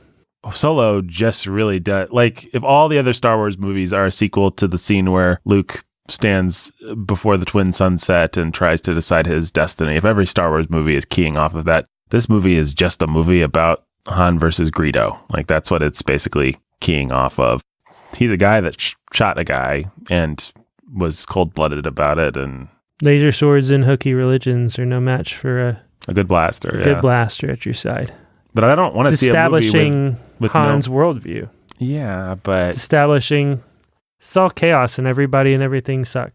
Solo just really does. Like, if all the other Star Wars movies are a sequel to the scene where Luke stands before the twin sunset and tries to decide his destiny, if every Star Wars movie is keying off of that, this movie is just a movie about Han versus Greedo. Like, that's what it's basically keying off of. He's a guy that shot a guy and was cold-blooded about it, and laser swords and hooky religions are no match for a good blaster. Good blaster at your side. But I don't want to see a movie establishing Han's worldview. Yeah, but it's establishing it's all chaos and everybody and everything sucks.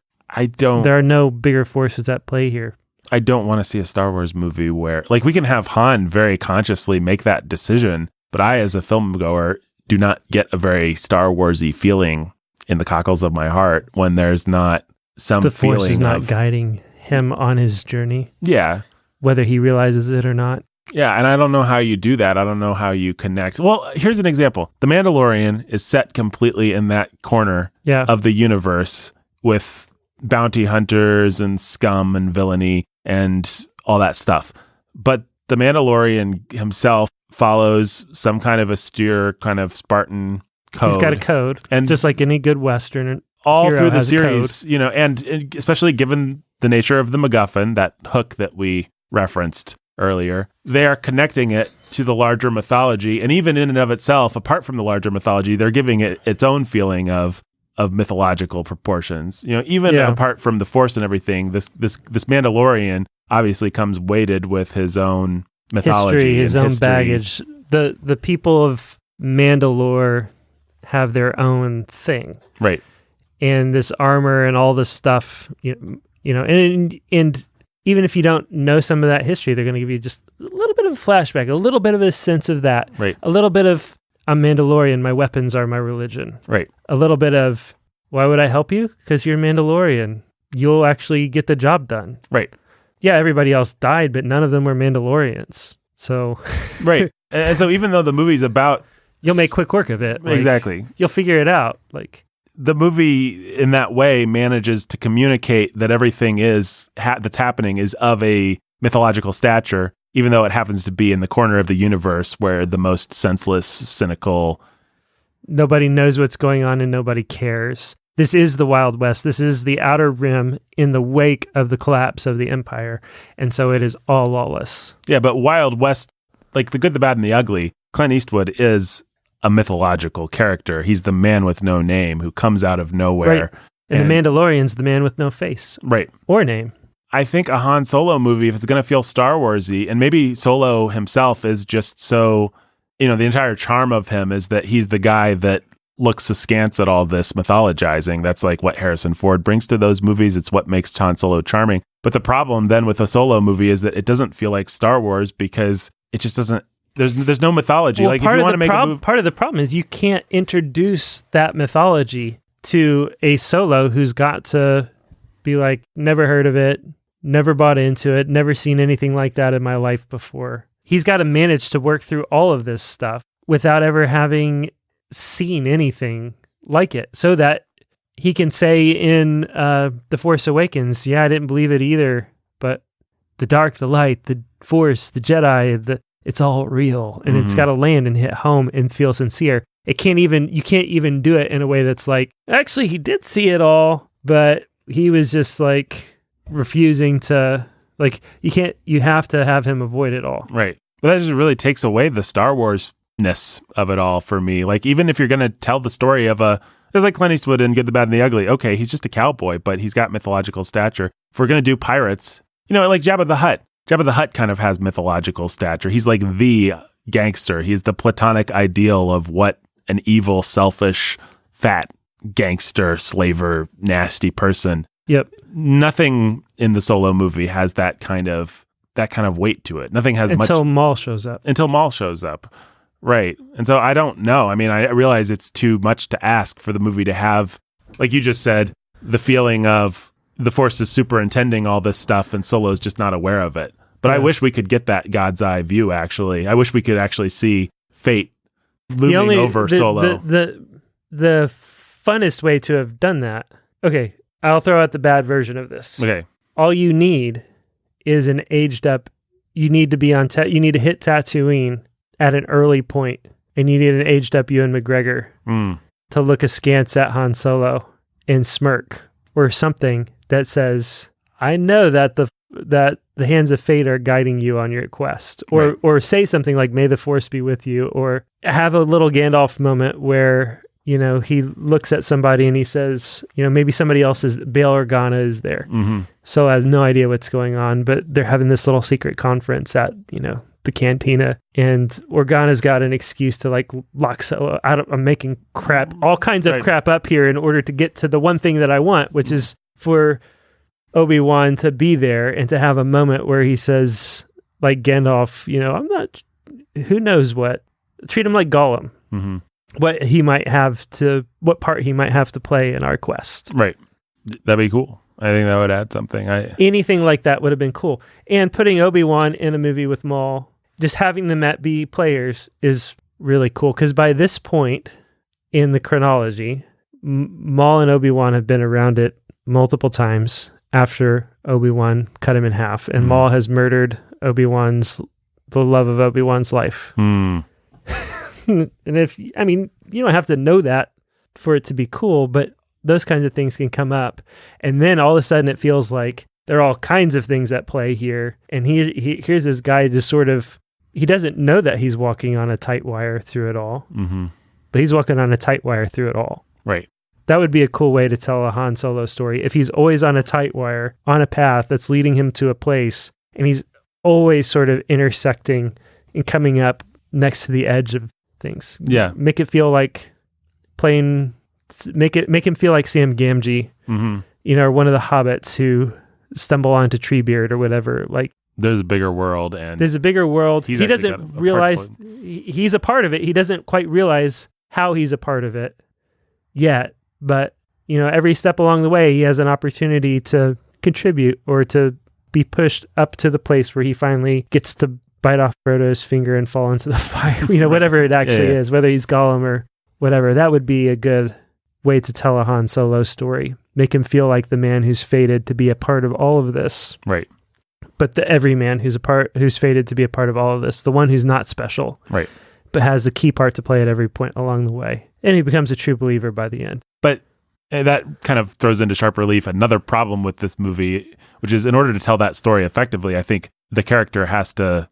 There are no bigger forces at play here. I don't want to see a Star Wars movie where, like, we can have Han very consciously make that decision, but I, as a film goer, do not get a very Star Wars-y feeling in the cockles of my heart when there's not some the feeling Force is not guiding him on his journey. Yeah. Whether he realizes it or not. Yeah, and I don't know how you do that. I don't know how you connect. Well, here's an example. The Mandalorian is set completely in that corner of the universe with bounty hunters and scum and villainy and all that stuff. But the Mandalorian himself follows some kind of austere, kind of Spartan code. He's got a code, and just like any good Western, all through the series, you know, and especially given the nature of the MacGuffin, that hook that we referenced earlier, they are connecting it to the larger mythology, and even in and of itself, apart from the larger mythology, they're giving it its own feeling of mythological proportions. You know, even apart from the Force and everything, this Mandalorian obviously comes weighted with his own mythology, his own baggage. The people of Mandalore have their own thing, right? And this armor and all this stuff, you know, and even if you don't know some of that history, they're going to give you just a little bit of a flashback, a little bit of a sense of that, right? A little bit of, I'm Mandalorian, my weapons are my religion, right? A little bit of, why would I help you? Because you're Mandalorian. You'll actually get the job done, right? Yeah, everybody else died, but none of them were Mandalorians. So, right. And so even though the movie's about, you'll make quick work of it. Like, exactly. You'll figure it out. Like, the movie in that way manages to communicate that everything is that's happening is of a mythological stature, even though it happens to be in the corner of the universe where the most senseless, cynical, nobody knows what's going on and nobody cares. This is the Wild West. This is the Outer Rim in the wake of the collapse of the Empire. And so it is all lawless. Yeah, but Wild West, like The Good, the Bad, and the Ugly, Clint Eastwood is a mythological character. He's the man with no name who comes out of nowhere. Right. And the Mandalorian's the man with no face. Right. Or name. I think a Han Solo movie, if it's going to feel Star Wars-y, and maybe Solo himself is just so, you know, the entire charm of him is that he's the guy that looks askance at all this mythologizing. That's like what Harrison Ford brings to those movies. It's what makes Han Solo charming. But the problem then with a Solo movie is that it doesn't feel like Star Wars because it just doesn't, there's no mythology. Well, like if you want to make a movie, part of the problem is you can't introduce that mythology to a Solo who's got to be like, never heard of it, never bought into it, never seen anything like that in my life before. He's got to manage to work through all of this stuff without ever having seen anything like it, so that he can say in The Force Awakens, yeah, I didn't believe it either, but the dark, the light, the Force, the Jedi, it's all real, and it's got to land and hit home and feel sincere. You can't even do it in a way that's like, actually, he did see it all, but he was just like refusing to, like, you have to have him avoid it all. Right. But that just really takes away the Star Wars-ness of it all for me. Like, even if you're going to tell the story of it's like Clint Eastwood in Good, the Bad, and the Ugly. Okay, he's just a cowboy, but he's got mythological stature. If we're going to do pirates, you know, like Jabba the Hutt. Jabba the Hutt kind of has mythological stature. He's like the gangster. He's the platonic ideal of what an evil, selfish, fat gangster, slaver, nasty person. Yep. Nothing in the Solo movie has that kind of weight to it. Nothing has until Maul shows up. Until Maul shows up. Right. And so I don't know. I mean, I realize it's too much to ask for the movie to have, like you just said, the feeling of the Force is superintending all this stuff and Solo's just not aware of it. But I wish we could get that God's eye view, actually. I wish we could actually see fate looming over Solo. The funnest way to have done that, okay, I'll throw out the bad version of this. Okay. All you need is an aged up, you need to be on, you need to hit Tatooine at an early point, and you need an aged up Ewan McGregor to look askance at Han Solo and smirk, or something that says, I know that the that the hands of fate are guiding you on your quest, or say something like, may the force be with you, or have a little Gandalf moment where, he looks at somebody and he says, maybe somebody else Bail Organa is there. Mm-hmm. So has no idea what's going on, but they're having this little secret conference at, the cantina, and Organa's got an excuse to like lock Solo out of, I'm making all kinds of crap up here in order to get to the one thing that I want, which is for Obi-Wan to be there and to have a moment where he says, like Gandalf, who knows what, treat him like Gollum. Mm-hmm. What part he might have to play in our quest. Right. That'd be cool. I think that would add something. Anything like that would have been cool. And putting Obi-Wan in a movie with Maul, just having them be players is really cool. Because by this point in the chronology, Maul and Obi-Wan have been around it multiple times after Obi-Wan cut him in half. And Maul has murdered the love of Obi-Wan's life. Mm. And you don't have to know that for it to be cool, but those kinds of things can come up. And then all of a sudden it feels like there are all kinds of things at play here. And here's this guy just sort of, he doesn't know that he's walking on a tight wire through it all, but he's walking on a tight wire through it all. Right. That would be a cool way to tell a Han Solo story. If he's always on a tight wire, on a path that's leading him to a place, and he's always sort of intersecting and coming up next to the edge of things. Yeah. Make it feel like make him feel like Sam Gamgee, or one of the hobbits who stumble onto Treebeard or whatever. Like, there's a bigger world, and there's a bigger world. He doesn't realize he's a part of it. He doesn't quite realize how he's a part of it yet. But, every step along the way, he has an opportunity to contribute or to be pushed up to the place where he finally gets to bite off Frodo's finger and fall into the fire, whatever it actually is, whether he's Gollum or whatever. That would be a good way to tell a Han Solo story. Make him feel like the man who's fated to be a part of all of this. Right. But the everyman who's fated to be a part of all of this, the one who's not special. Right. But has a key part to play at every point along the way. And he becomes a true believer by the end. But that kind of throws into sharp relief another problem with this movie, which is in order to tell that story effectively, I think the character has to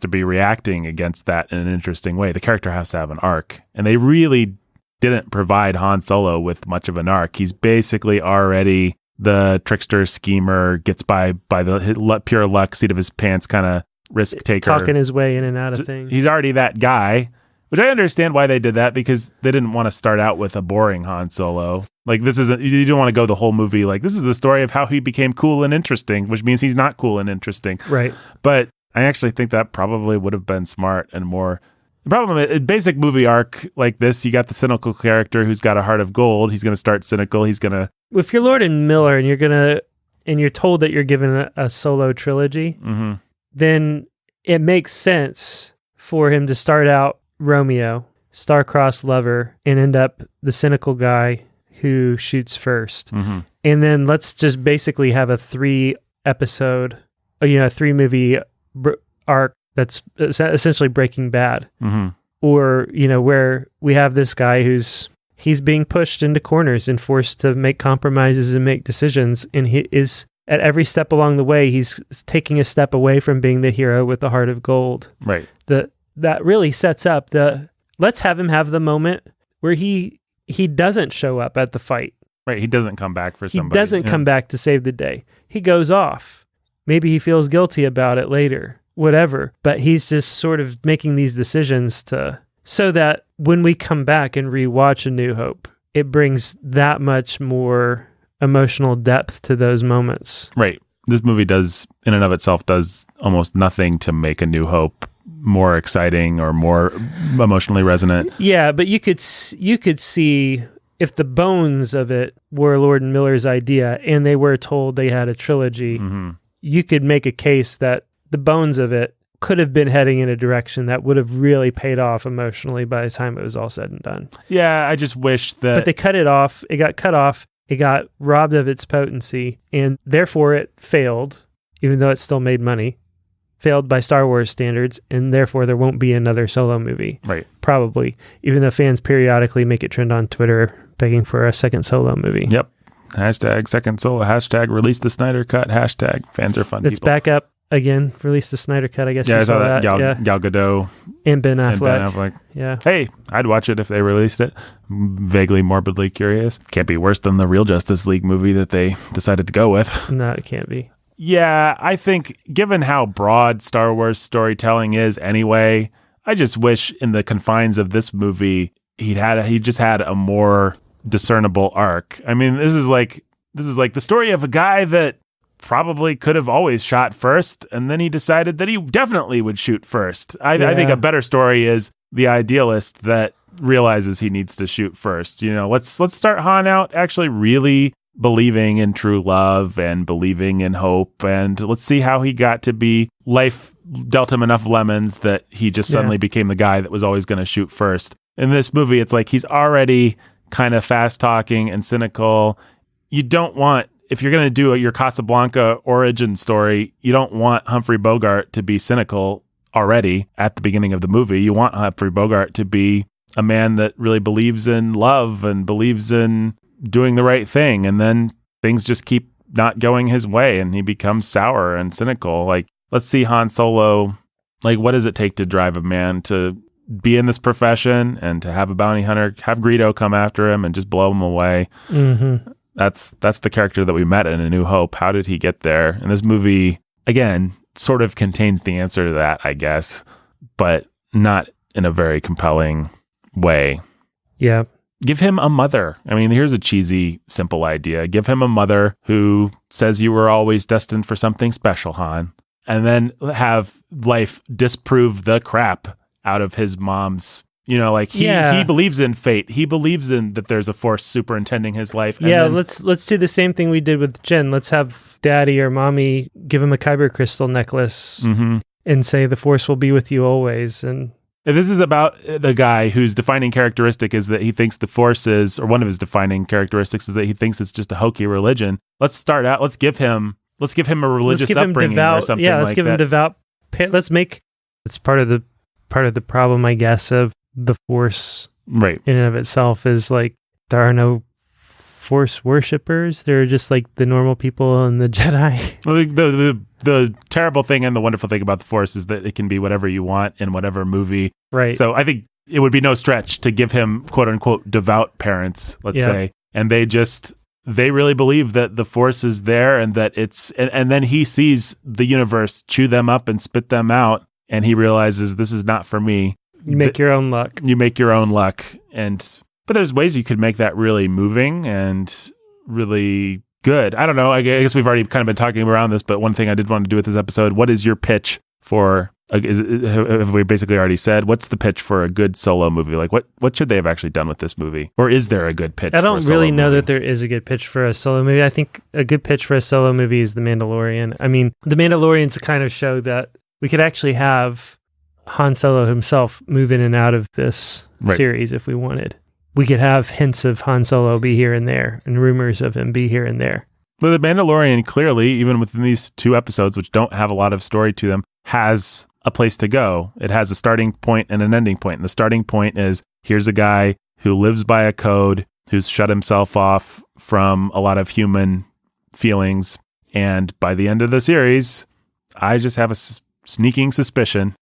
be reacting against that in an interesting way. The character has to have an arc. And they really didn't provide Han Solo with much of an arc. He's basically already the trickster, schemer, gets by the pure luck, seat of his pants kind of risk taker. Talking his way in and out of things. He's already that guy, which I understand why they did that, because they didn't want to start out with a boring Han Solo. Like, you don't want to go the whole movie like, this is the story of how he became cool and interesting, which means he's not cool and interesting. Right. But I actually think that probably would have been smart and more. The problem is, a basic movie arc like this, you got the cynical character who's got a heart of gold. He's going to start cynical. He's going to... If you're Lord and Miller and you're told that you're given a solo trilogy, then it makes sense for him to start out Romeo, star-crossed lover, and end up the cynical guy who shoots first. And then let's just basically have a 3-episode, 3-movie arc that's essentially Breaking Bad. Or, where we have this guy he's being pushed into corners and forced to make compromises and make decisions. And he is, at every step along the way, he's taking a step away from being the hero with the heart of gold. Right. That really sets up let's have him have the moment where he doesn't show up at the fight. Right. He doesn't come back for somebody. He doesn't come back to save the day. He goes off. Maybe he feels guilty about it later, whatever. But he's just sort of making these decisions so that when we come back and rewatch A New Hope, it brings that much more emotional depth to those moments. Right. This movie does, in and of itself, does almost nothing to make A New Hope more exciting or more emotionally resonant. Yeah, but you could see if the bones of it were Lord and Miller's idea and they were told they had a trilogy, you could make a case that the bones of it could have been heading in a direction that would have really paid off emotionally by the time it was all said and done. Yeah, I just wish that... But they cut it off. It got cut off. It got robbed of its potency, and therefore it failed, even though it still made money. Failed by Star Wars standards, and therefore there won't be another Solo movie. Right. Probably. Even though fans periodically make it trend on Twitter begging for a second Solo movie. Yep. Hashtag second Solo. Hashtag release the Snyder Cut. Hashtag fans are fun It's people. back up again. Release the Snyder Cut. I guess Yeah, you I saw saw that. that. Gal Gadot And Ben Affleck. and Ben Affleck. Yeah. Hey, I'd watch it if they released it. Vaguely, morbidly curious. Can't be worse than the real Justice League movie that they decided to go with. No, it can't be. Yeah, I think given how broad Star Wars storytelling is anyway, I just wish in the confines of this movie he just had a more discernible arc. I mean, this is like the story of a guy that probably could have always shot first, and then he decided that he definitely would shoot first. I think a better story is the idealist that realizes he needs to shoot first. You know, let's start Han out actually really believing in true love and believing in hope, and let's see how he got to be. Life dealt him enough lemons that he just suddenly became the guy that was always going to shoot first. In this movie, it's like he's already kind of fast talking and cynical. You don't want, if you're going to do your Casablanca origin story, you don't want Humphrey Bogart to be cynical already at the beginning of the movie. You want Humphrey Bogart to be a man that really believes in love and believes in doing the right thing. And then things just keep not going his way and he becomes sour and cynical. Like, let's see Han Solo. Like, what does it take to drive a man to be in this profession and to have a bounty hunter, have Greedo come after him and just blow him away? Mm-hmm. That's the character that we met in A New Hope. How did he get there? And this movie, again, sort of contains the answer to that, I guess, but not in a very compelling way. Yeah. Give him a mother. I mean, here's a cheesy, simple idea. Give him a mother who says you were always destined for something special, Han, and then have life disprove the crap out of his mom's. You know, like he believes in fate. He believes in that there's a force superintending his life. And let's do the same thing we did with Jen. Let's have daddy or mommy give him a kyber crystal necklace and say the force will be with you always. And this is about the guy whose defining characteristic is that he thinks the force is, or one of his defining characteristics is that he thinks it's just a hokey religion. Let's start out. Let's give him a religious upbringing or something. Yeah, let's like give that. him devout. Let's make it's part of the problem, I guess, of the force right in and of itself is like there are no force worshippers. They're just like the normal people and the Jedi. Well, the terrible thing and the wonderful thing about the force is that it can be whatever you want in whatever movie. Right. So I think it would be no stretch to give him quote unquote devout parents, let's say, and they really believe that the force is there and that it's and then he sees the universe chew them up and spit them out and he realizes this is not for me. You make your own luck. You make your own luck. But there's ways you could make that really moving and really good. I don't know. I guess we've already kind of been talking around this, but one thing I did want to do with this episode, what is your pitch for, have we basically already said, what's the pitch for a good solo movie? Like what should they have actually done with this movie? Or is there a good pitch? I don't really know movie? that there is a good pitch for a solo movie. I think a good pitch for a solo movie is The Mandalorian. I mean, The Mandalorian's the kind of show that we could actually have Han Solo himself move in and out of this series if we wanted. We could have hints of Han Solo be here and there and rumors of him be here and there. But The Mandalorian clearly, even within these 2 episodes, which don't have a lot of story to them, has a place to go. It has a starting point and an ending point. And the starting point is, here's a guy who lives by a code, who's shut himself off from a lot of human feelings. And by the end of the series, I just have a sneaking suspicion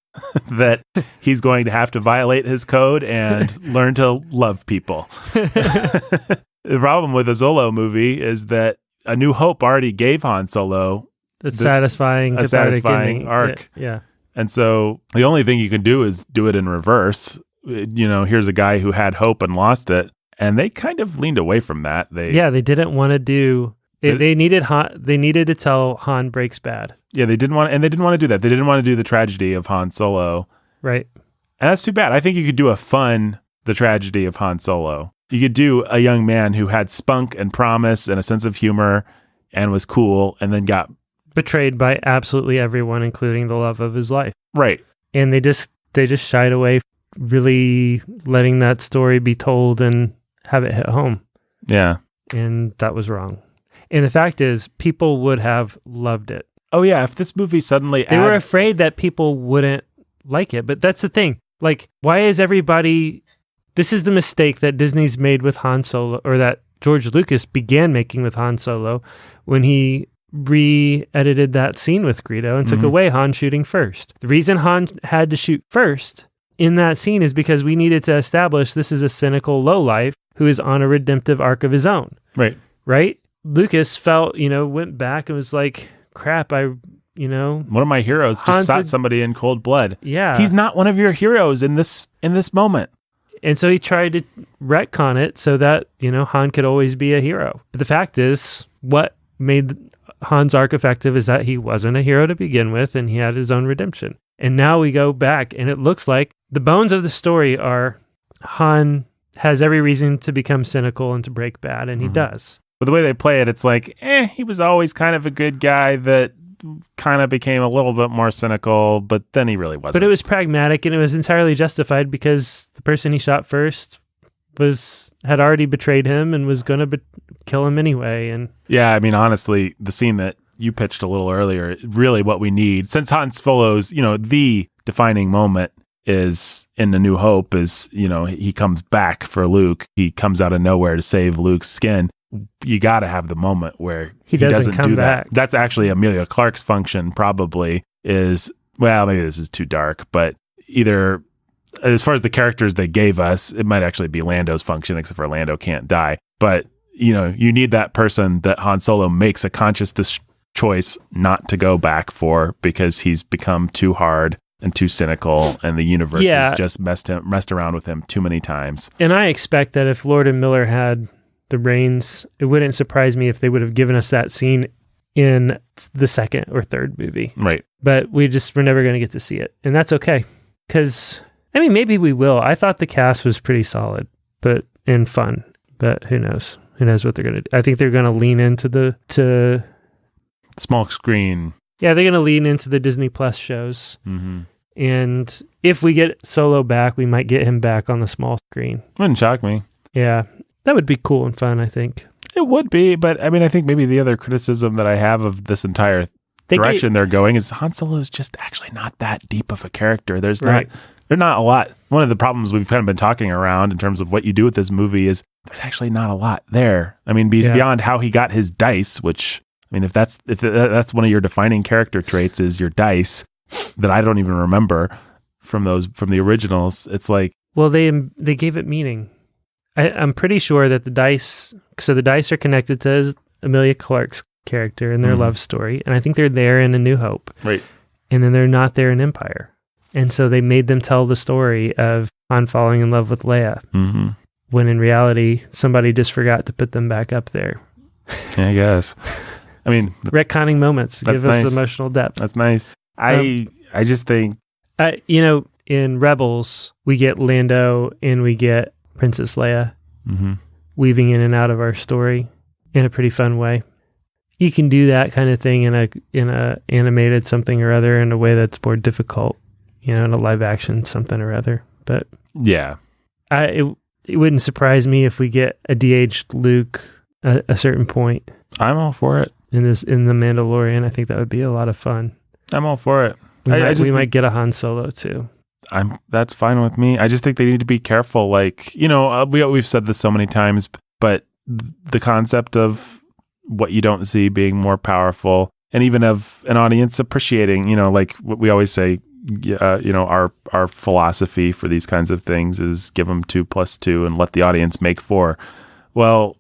that he's going to have to violate his code and learn to love people. The problem with a Solo movie is that A New Hope already gave Han Solo a satisfying arc. Yeah. And so the only thing you can do is do it in reverse. You know, here's a guy who had hope and lost it. And they kind of leaned away from that. They didn't want to do They needed to tell Han breaks bad. Yeah, they didn't want to do that. They didn't want to do the tragedy of Han Solo. Right. And that's too bad. I think you could do the tragedy of Han Solo. You could do a young man who had spunk and promise and a sense of humor and was cool and then got betrayed by absolutely everyone, including the love of his life. Right. And they just shied away really letting that story be told and have it hit home. Yeah. And that was wrong. And the fact is, people would have loved it. Oh, yeah. If this movie suddenly They were afraid that people wouldn't like it. But that's the thing. Like, why is everybody... This is the mistake that Disney's made with Han Solo, or that George Lucas began making with Han Solo when he re-edited that scene with Greedo and took away Han shooting first. The reason Han had to shoot first in that scene is because we needed to establish this is a cynical lowlife who is on a redemptive arc of his own. Right? Lucas felt, went back and was like, crap, one of my heroes just shot somebody in cold blood. Yeah. He's not one of your heroes in this moment. And so he tried to retcon it so that, Han could always be a hero. But the fact is, what made Han's arc effective is that he wasn't a hero to begin with, and he had his own redemption. And now we go back, and it looks like the bones of the story are Han has every reason to become cynical and to break bad, and he does. But the way they play it, it's like, he was always kind of a good guy that kind of became a little bit more cynical, but then he really wasn't. But it was pragmatic, and it was entirely justified because the person he shot first had already betrayed him and was going to kill him anyway. And yeah, I mean, honestly, the scene that you pitched a little earlier, really what we need, since Han Solo's, the defining moment is in The New Hope is, he comes back for Luke. He comes out of nowhere to save Luke's skin. You got to have the moment where he doesn't come do back. that. That's actually Emilia Clarke's function probably is, well, maybe this is too dark, but either as far as the characters they gave us, it might actually be Lando's function, except for Lando can't die. But, you need that person that Han Solo makes a conscious choice not to go back for because he's become too hard and too cynical, and the universe has just messed around with him too many times. And I expect that if Lord and Miller had the reins, it wouldn't surprise me if they would have given us that scene in the second or third movie. Right. But we're never going to get to see it. And that's okay. Because, maybe we will. I thought the cast was pretty solid and fun. But who knows? Who knows what they're going to do? I think they're going to lean into the small screen. Yeah, they're going to lean into the Disney Plus shows. Mm-hmm. And if we get Solo back, we might get him back on the small screen. Wouldn't shock me. Yeah. That would be cool and fun, I think. It would be, but I think maybe the other criticism that I have of this entire direction they're going is Han Solo is just actually not that deep of a character. There's not a lot. One of the problems we've kind of been talking around in terms of what you do with this movie is there's actually not a lot there. Beyond how he got his dice, which, if that's one of your defining character traits is your dice that I don't even remember from the originals. It's like, well, they gave it meaning. I'm pretty sure that the dice are connected to Emilia Clarke's character and their love story. And I think they're there in A New Hope. Right. And then they're not there in Empire. And so they made them tell the story of Han falling in love with Leia. Mm-hmm. When in reality, somebody just forgot to put them back up there. Yeah, I guess. Retconning moments give us emotional depth. That's nice. I just think... in Rebels, we get Lando and we get Princess Leia weaving in and out of our story in a pretty fun way. You can do that kind of thing in a animated something or other in a way that's more difficult, in a live action something or other. But yeah, it wouldn't surprise me if we get a de-aged Luke at a certain point. I'm all for it. In the Mandalorian, I think that would be a lot of fun. I'm all for it. We might get a Han Solo too. That's fine with me. I just think they need to be careful. Like, we've said this so many times, but the concept of what you don't see being more powerful, and even of an audience appreciating, like what we always say, our philosophy for these kinds of things is give them 2 + 2 and let the audience make 4. Well,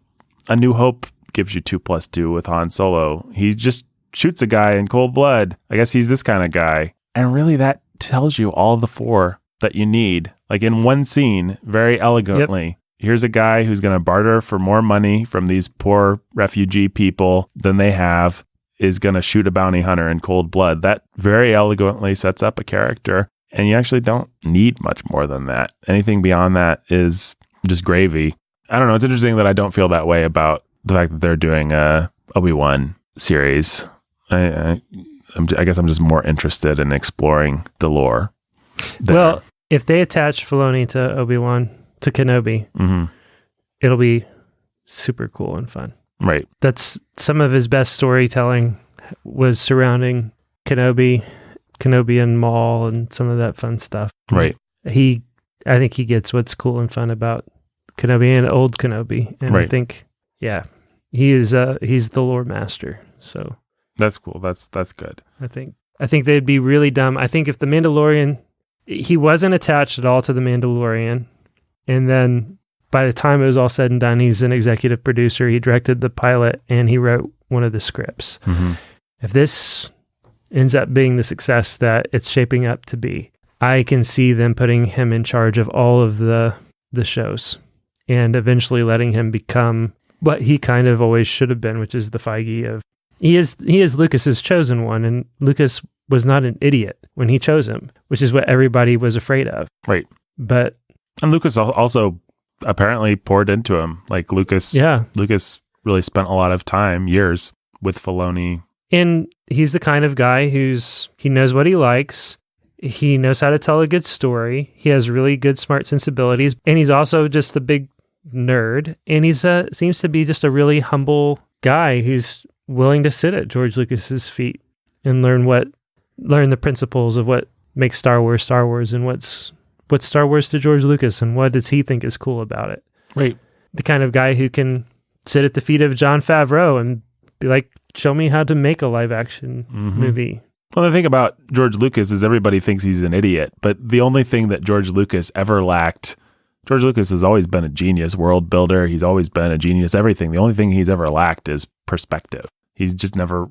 A New Hope gives you 2 + 2 with Han Solo. He just shoots a guy in cold blood. I guess he's this kind of guy. And really that tells you all the 4 that you need. Like in one scene, very elegantly. Yep. Here's a guy who's going to barter for more money from these poor refugee people than they have, is going to shoot a bounty hunter in cold blood. That very elegantly sets up a character. And you actually don't need much more than that. Anything beyond that is just gravy. I don't know. It's interesting that I don't feel that way about the fact that they're doing a Obi-Wan series. I guess I'm just more interested in exploring the lore there. Well, if they attach Filoni to Obi-Wan, to Kenobi, it'll be super cool and fun. Right. That's some of his best storytelling was surrounding Kenobi and Maul and some of that fun stuff. Right. I think he gets what's cool and fun about Kenobi and old Kenobi. And I think Yeah, he's the lore master. So That's cool. That's good. I think they'd be really dumb. I think if the Mandalorian, he wasn't attached at all to the Mandalorian, and then by the time it was all said and done, he's an executive producer. He directed the pilot and he wrote one of the scripts. Mm-hmm. If this ends up being the success that it's shaping up to be, I can see them putting him in charge of all of the shows and eventually letting him become what he kind of always should have been, which is the Feige of, he is Lucas's chosen one, and Lucas was not an idiot when he chose him, which is what everybody was afraid of. Right. And Lucas also apparently poured into him. Like Lucas really spent a lot of time, years, with Filoni. And he's the kind of guy he knows what he likes. He knows how to tell a good story. He has really good, smart sensibilities. And he's also just a big nerd. And he's seems to be just a really humble guy who's willing to sit at George Lucas's feet and learn the principles of what makes Star Wars, and what's Star Wars to George Lucas, and what does he think is cool about it. Right. The kind of guy who can sit at the feet of Jon Favreau and be like, show me how to make a live action movie. Well, the thing about George Lucas is everybody thinks he's an idiot, but the only thing that George Lucas ever lacked, George Lucas has always been a genius world builder. He's always been a genius everything. The only thing he's ever lacked is perspective. He's just never,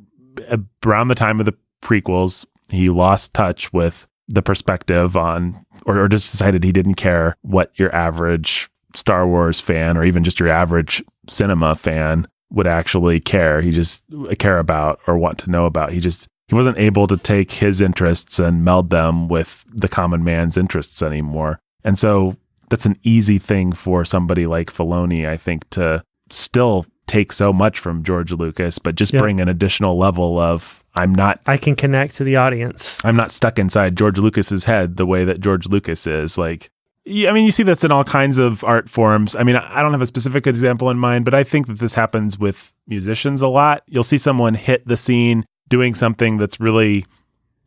around the time of the prequels, he lost touch with the perspective on, or just decided he didn't care what your average Star Wars fan or even just your average cinema fan would actually care. He just care about or want to know about. He wasn't able to take his interests and meld them with the common man's interests anymore. And so that's an easy thing for somebody like Filoni, I think, to still take so much from George Lucas, but just bring an additional level of, I can connect to the audience. I'm not stuck inside George Lucas's head the way that George Lucas is. Like, I mean, you see that's in all kinds of art forms. I mean, I don't have a specific example in mind, but I think that this happens with musicians a lot. You'll see someone hit the scene doing something that's really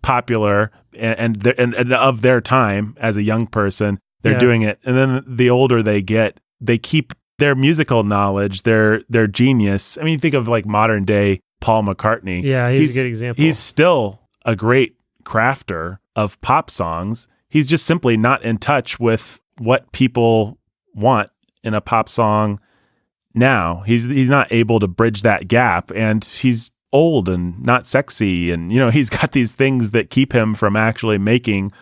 popular and of their time as a young person. They're doing it. And then the older they get, they keep their musical knowledge, their genius. I mean, you think of like modern day Paul McCartney. Yeah, he's a good example. He's still a great crafter of pop songs. He's just simply not in touch with what people want in a pop song now. He's not able to bridge that gap, and he's old and not sexy, and he's got these things that keep him from actually making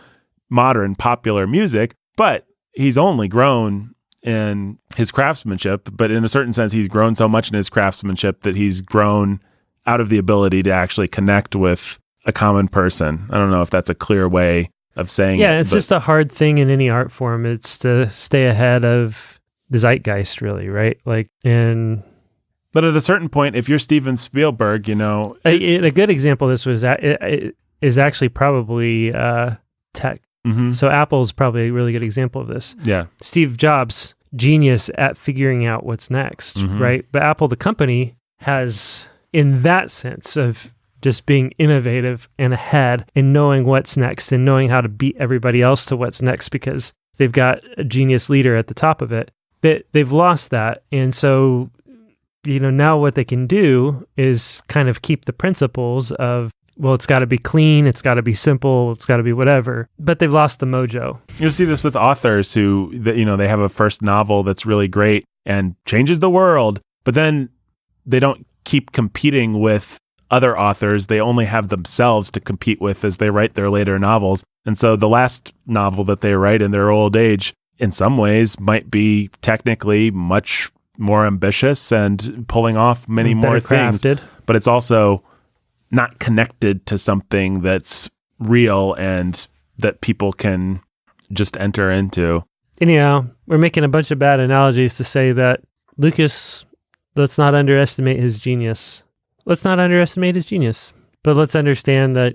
modern popular music, but he's only grown in his craftsmanship. But in a certain sense, he's grown so much in his craftsmanship that he's grown out of the ability to actually connect with a common person. I don't know if that's a clear way of saying it. Yeah, it's just a hard thing in any art form. It's to stay ahead of the zeitgeist, really, right? But at a certain point, if you're Steven Spielberg, a good example of this is actually probably tech. Mm-hmm. So Apple's probably a really good example of this. Yeah. Steve Jobs, genius at figuring out what's next, right? But Apple, the company, has, in that sense of just being innovative and ahead and knowing what's next and knowing how to beat everybody else to what's next because they've got a genius leader at the top of it. They've lost that. And so, now what they can do is kind of keep the principles of, well, it's got to be clean, it's got to be simple, it's got to be whatever. But they've lost the mojo. You'll see this with authors who, they have a first novel that's really great and changes the world, but then they don't keep competing with other authors. They only have themselves to compete with as they write their later novels. And so the last novel that they write in their old age, in some ways, might be technically much more ambitious and pulling off many more things. But it's also not connected to something that's real and that people can just enter into. Anyhow, we're making a bunch of bad analogies to say that Lucas, let's not underestimate his genius. But let's understand that,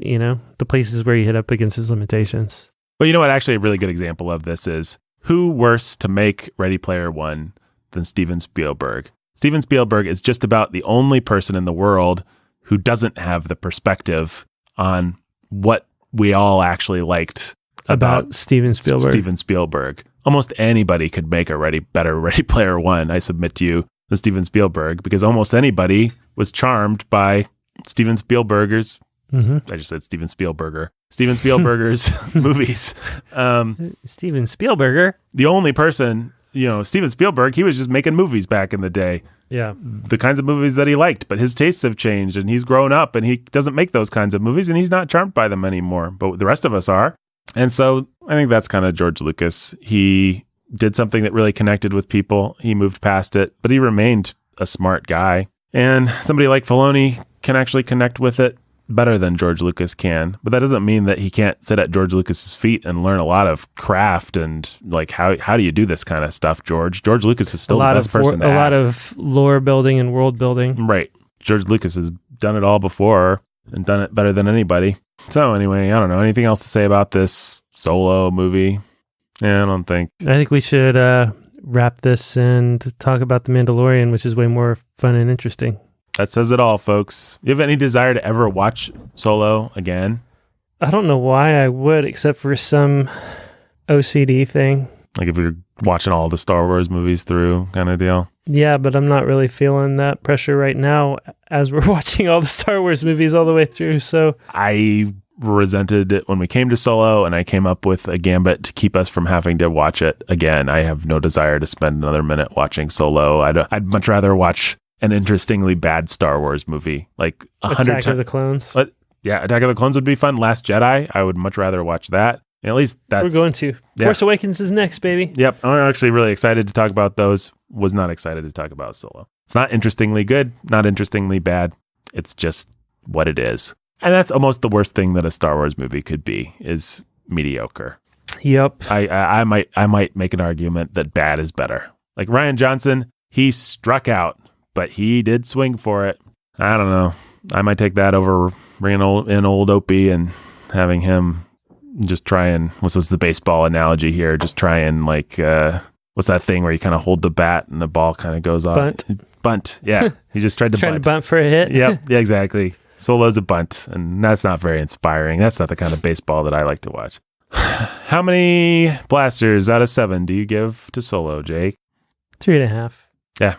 the places where he hit up against his limitations. Well, you know what? Actually, a really good example of this is, who worse to make Ready Player One than Steven Spielberg? Steven Spielberg is just about the only person in the world who doesn't have the perspective on what we all actually liked about Steven Spielberg. Almost anybody could make a better Ready Player One, I submit to you, than Steven Spielberg, because almost anybody was charmed by Steven Spielberger's. I just said Steven Spielberger's movies. Steven Spielberger. The only person, Steven Spielberg, he was just making movies back in the day. Yeah. The kinds of movies that he liked, but his tastes have changed and he's grown up and he doesn't make those kinds of movies and he's not charmed by them anymore. But the rest of us are. And so I think that's kind of George Lucas. He did something that really connected with people. He moved past it, but he remained a smart guy. And somebody like Filoni can actually connect with it better than George Lucas can. But that doesn't mean that he can't sit at George Lucas's feet and learn a lot of craft and like how do you do this kind of stuff, George? George Lucas is still the best person to ask. A lot of lore building and world building. Right. George Lucas has done it all before and done it better than anybody. So anyway, I don't know. Anything else to say about this Solo movie? Yeah, I don't think. I think we should wrap this and talk about The Mandalorian, which is way more fun and interesting. That says it all, folks. You have any desire to ever watch Solo again? I don't know why I would, except for some OCD thing. Like if you're watching all the Star Wars movies through kind of deal? Yeah, but I'm not really feeling that pressure right now as we're watching all the Star Wars movies all the way through. So I resented it when we came to Solo and I came up with a gambit to keep us from having to watch it again. I have no desire to spend another minute watching Solo. I'd much rather watch an interestingly bad Star Wars movie, like Attack of the Clones. But yeah, Attack of the Clones would be fun. Last Jedi, I would much rather watch that. At least that's... We're going to. Yeah. Force Awakens is next, baby. Yep. I'm actually really excited to talk about those. Was not excited to talk about Solo. It's not interestingly good, not interestingly bad. It's just what it is. And that's almost the worst thing that a Star Wars movie could be, is mediocre. Yep. I might make an argument that bad is better. Like Rian Johnson, he struck out, but he did swing for it. I don't know. I might take that over bringing in old Opie and having him just try and, what's the baseball analogy here? Just try and like, what's that thing where you kind of hold the bat and the ball kind of goes off? Bunt. Yeah. He just tried to trying to bunt for a hit. Yep. Yeah, exactly. Solo's a bunt, and that's not very inspiring. That's not the kind of baseball that I like to watch. How many blasters out of 7 do you give to Solo, Jake? 3.5. Yeah.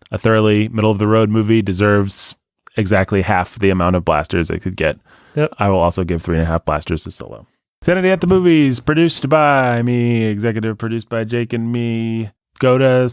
A thoroughly middle-of-the-road movie deserves exactly half the amount of blasters it could get. Yep. I will also give 3.5 blasters to Solo. Sanity at the Movies, produced by me, executive produced by Jake and me. Go to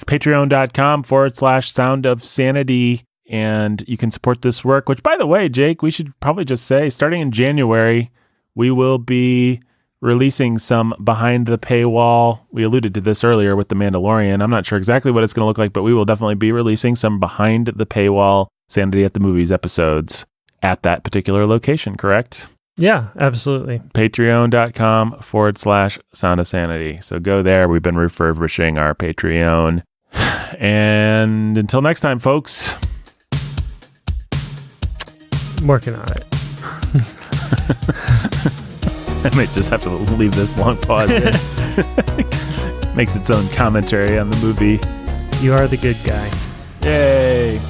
patreon.com/Sound of Sanity, and you can support this work, which, by the way, Jake, we should probably just say, starting in January, we will be releasing some behind the paywall. We alluded to this earlier with The Mandalorian. I'm not sure exactly what it's going to look like, but we will definitely be releasing some behind the paywall Sanity at the Movies episodes at that particular location, correct? Yeah, absolutely. Patreon.com/Sound of Sanity. So go there. We've been refurbishing our Patreon. And until next time, folks. I'm working on it. I might just have to leave this long pause in. Makes its own commentary on the movie. You are the good guy. Yay.